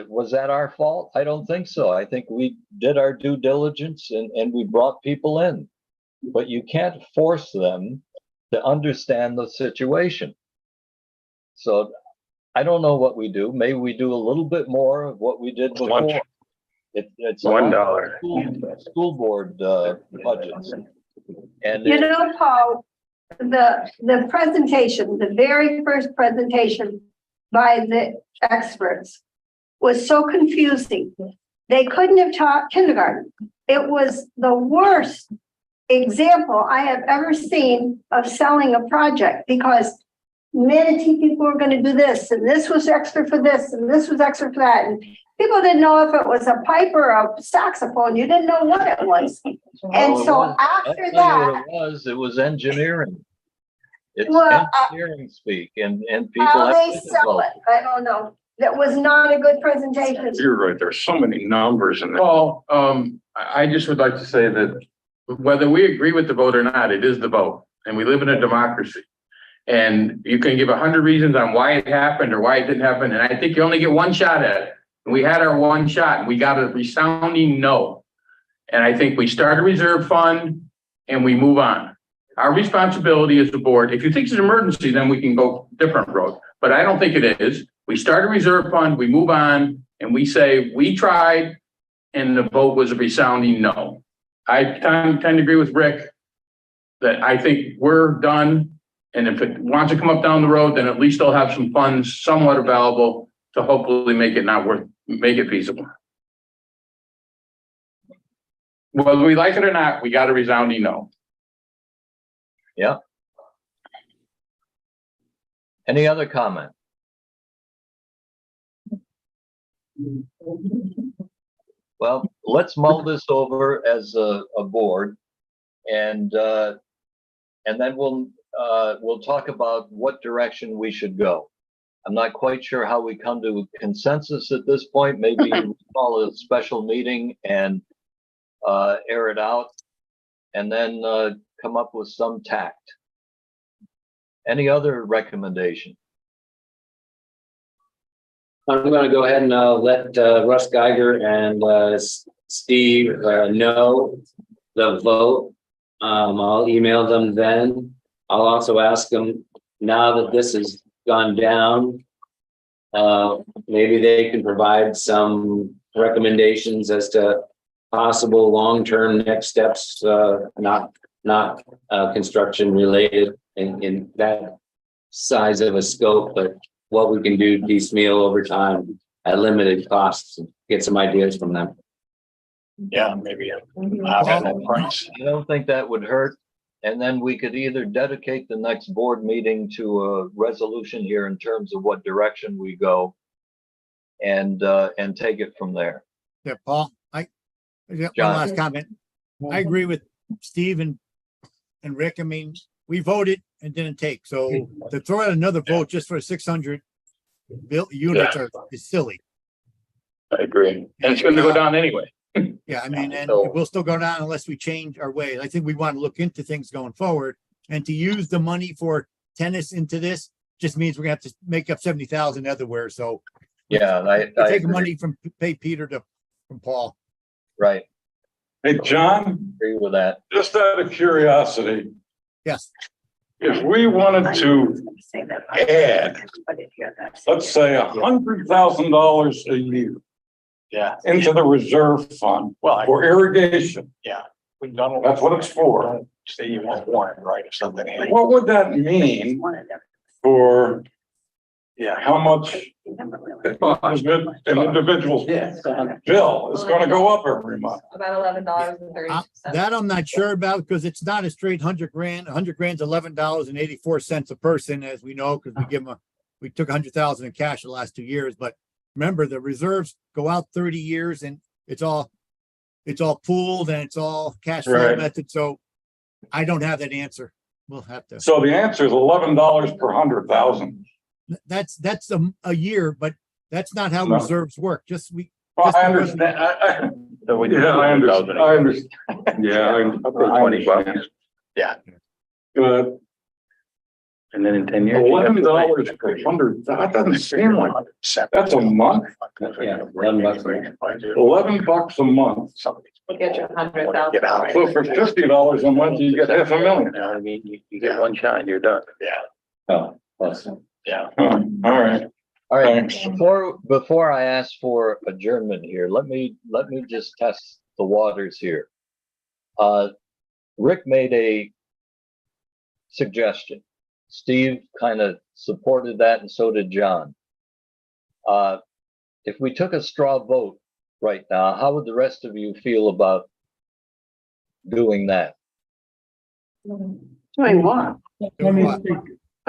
was that our fault? I don't think so. I think we did our due diligence and we brought people in. But you can't force them to understand the situation. So I don't know what we do. Maybe we do a little bit more of what we did before. Lunch. It's a lot of $1. school board budgets. And You know, Paul, the presentation, the very first presentation by the experts was so confusing. They couldn't have taught kindergarten. It was the worst example I have ever seen of selling a project because Manatee people were going to do this, and this was extra for this, and this was extra for that. And people didn't know if it was a pipe or a saxophone. You didn't know what it was. And Well, it so was- I'll after tell you that, what it was engineering. It's Well, engineering speak and people. how have they to sell it, develop. I don't know. That was not a good presentation. You're right. There's so many numbers in there. Paul, I just would like to say that whether we agree with the vote or not, it is the vote, and we live in a democracy. And you can give 100 reasons on why it happened or why it didn't happen, and I think you only get one shot at it. And we had our one shot, and we got a resounding no. And I think we start a reserve fund and we move on. Our responsibility as the board, if you think it's an emergency, then we can go different road, but I don't think it is. We start a reserve fund, we move on, and we say, we tried, and the vote was a resounding no. I tend to agree with Rick that I think we're done. And if it wants to come up down the road, then at least they'll have some funds somewhat available to hopefully make it feasible. Whether we like it or not, we got a resounding no. Yeah. Any other comment? Well, let's mull this over as a board and then we'll talk about what direction we should go. I'm not quite sure how we come to consensus at this point. Maybe we call a special meeting and air it out and then come up with some tact. Any other recommendation? I'm gonna go ahead and let Russ Geiger and Steve know the vote. I'll email them then. I'll also ask them, now that this has gone down, maybe they can provide some recommendations as to possible long-term next steps, not construction related in that size of a scope, but what we can do piecemeal over time at limited costs, get some ideas from them. Yeah, maybe a optional price. I don't think that would hurt. And then we could either dedicate the next board meeting to a resolution here in terms of what direction we go and take it from there. Yeah, Paul, I got one John. last comment. I agree with Steve and Rick. I mean, we voted and didn't take, so to throw out another vote just for 600 units is silly. I agree. And it's gonna go down anyway. Yeah, I mean, and So- it will still go down unless we change our way. I think we want to look into things going forward, and to use the money for tennis into this just means we're gonna have to make up 70,000 otherwhere. So Yeah, I take agree. money from pay Peter from Paul. Right, Hey, John, agree with that. just out of curiosity, Yes, if we wanted to add, let's say $100,000 a year Yeah, into the reserve fund well, for irrigation, we've done. that's what it's for. Say you want warrant, right, if something. What would that mean for Yeah. how much an individual's bill is gonna go up every month. About $11.32. That I'm not sure about because it's not a straight 100 grand. 100 grand's $11.84 a person, as we know, because we took 100,000 in cash the last 2 years. But remember, the reserves go out 30 years and it's all pooled and it's all cash flow Right. method. So I don't have that answer. We'll have to. So the answer is $11 per 100,000. That's a year, but that's not how No. reserves work. Just we. Well, just I because- understand. So we Yeah, I understand. I understand. Yeah. I'll pay 20 bucks. Good. And then in 10 years. $11 per 100, that doesn't seem like, that's a month. Yeah, $11. $11 a month. We'll get you 100,000. Get out. So for $50 a month, you get $500,000. You know what I mean? You get one shot and you're done. Oh, plus. Yeah. All right. All right, Thanks. before I ask for adjournment here, let me just test the waters here. Rick made a suggestion. Steve kind of supported that and so did John. If we took a straw vote right now, how would the rest of you feel about doing that? Doing what? Let me speak.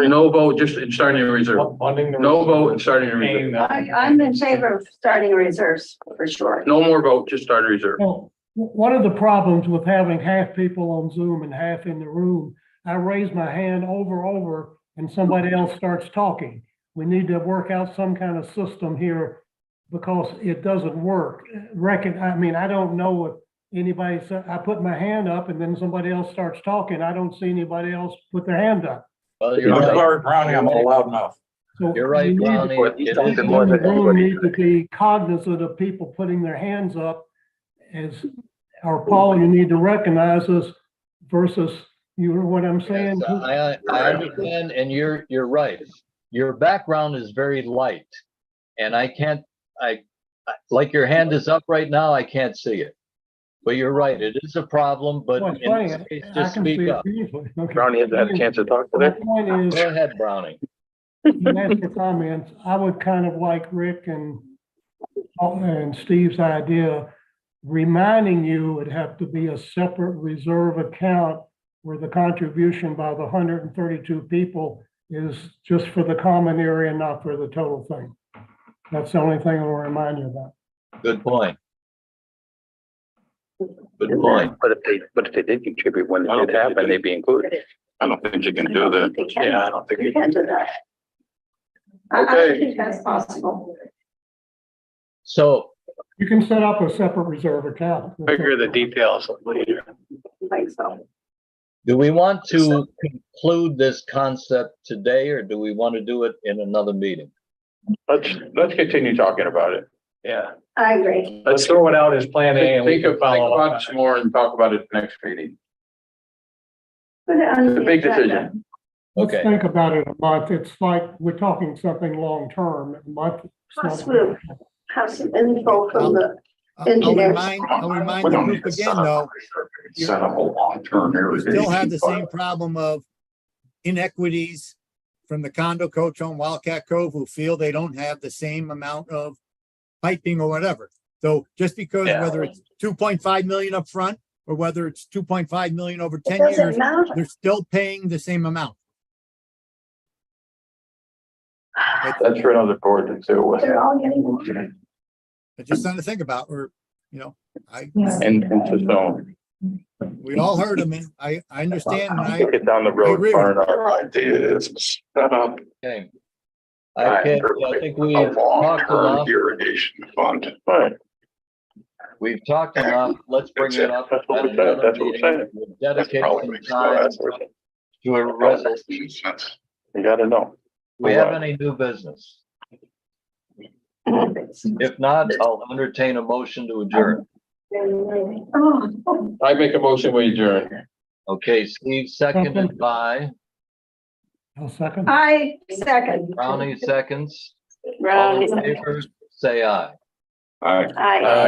No vote, just in starting a reserve. No vote and starting a reserve. I'm in favor of starting reserves for sure. No more vote, just start a reserve. Well, one of the problems with having half people on Zoom and half in the room, I raise my hand over and somebody else starts talking. We need to work out some kind of system here because it doesn't work. I don't know if anybody said, I put my hand up and then somebody else starts talking. I don't see anybody else put their hand up. Well, I'm you're right. sorry, Brownie, I'm not loud enough. So You're right, we need to- Brownie. It He's is talking People more in the than room anybody need to today. be cognizant of people putting their hands up as, or Paul, you need to recognize us versus, you know what I'm saying? Yes, I understand, and you're right. Your background is very light, and like your hand is up right now, I can't see it. But you're right, it is a problem, but Well, in this it's case, fine. I just can see speak it up. easily. Okay. Brownie hasn't had a chance to talk My today. point is, Go ahead, Brownie. you asked for comments. I would kind of like Rick and Steve's idea, reminding you it'd have to be a separate reserve account where the contribution by the 132 people is just for the common area, not for the total thing. That's the only thing I'll remind you about. Good point. Good point. But if they did contribute when it did happen, they'd be included. I don't think you can do that. Yeah, I don't think You can't do that. I don't think that's possible. So, You can set up a separate reserve account. Figure the details later. I think so. do we want to conclude this concept today, or do we want to do it in another meeting? Let's continue talking about it. Yeah. I agree. Let's throw it out as plan A and we Think can of, think follow about up. it some more and talk about it next meeting. Put it on It's a the big agenda. decision. Let's Okay. think about it a month. It's like we're talking something long-term. A month. it's Plus, not- we'll have some info from the I'll engineers. remind the group again, though, Set up a long-term irrigation. still have the same problem of inequities from the condo coach on Wildcat Cove who feel they don't have the same amount of piping or whatever. So just because Yeah. whether it's 2.5 million up front or whether it's 2.5 million over It 10 doesn't years, matter. they're still paying the same amount. That's for another board to deal with. They're all getting more. It's just something to think about, or, And to zone. we all heard them and I understand. And I Get down the I road agree far with enough. Our idea is set up Okay. I think we've a talked long-term enough. irrigation fund. Right. We've talked enough. Let's bring it up. That's what at we're saying. another That's what we're meeting. saying. We'll That's dedicate probably some makes time sense. to a resolution. Sense. You gotta know. Do we have any new business? If not, I'll entertain a motion to adjourn. Oh, I make a motion, we adjourn. Okay, Steve seconded by I'll second. I second. Brownie seconds. All Brownie. in favor, say aye. All right. Aye. Aye.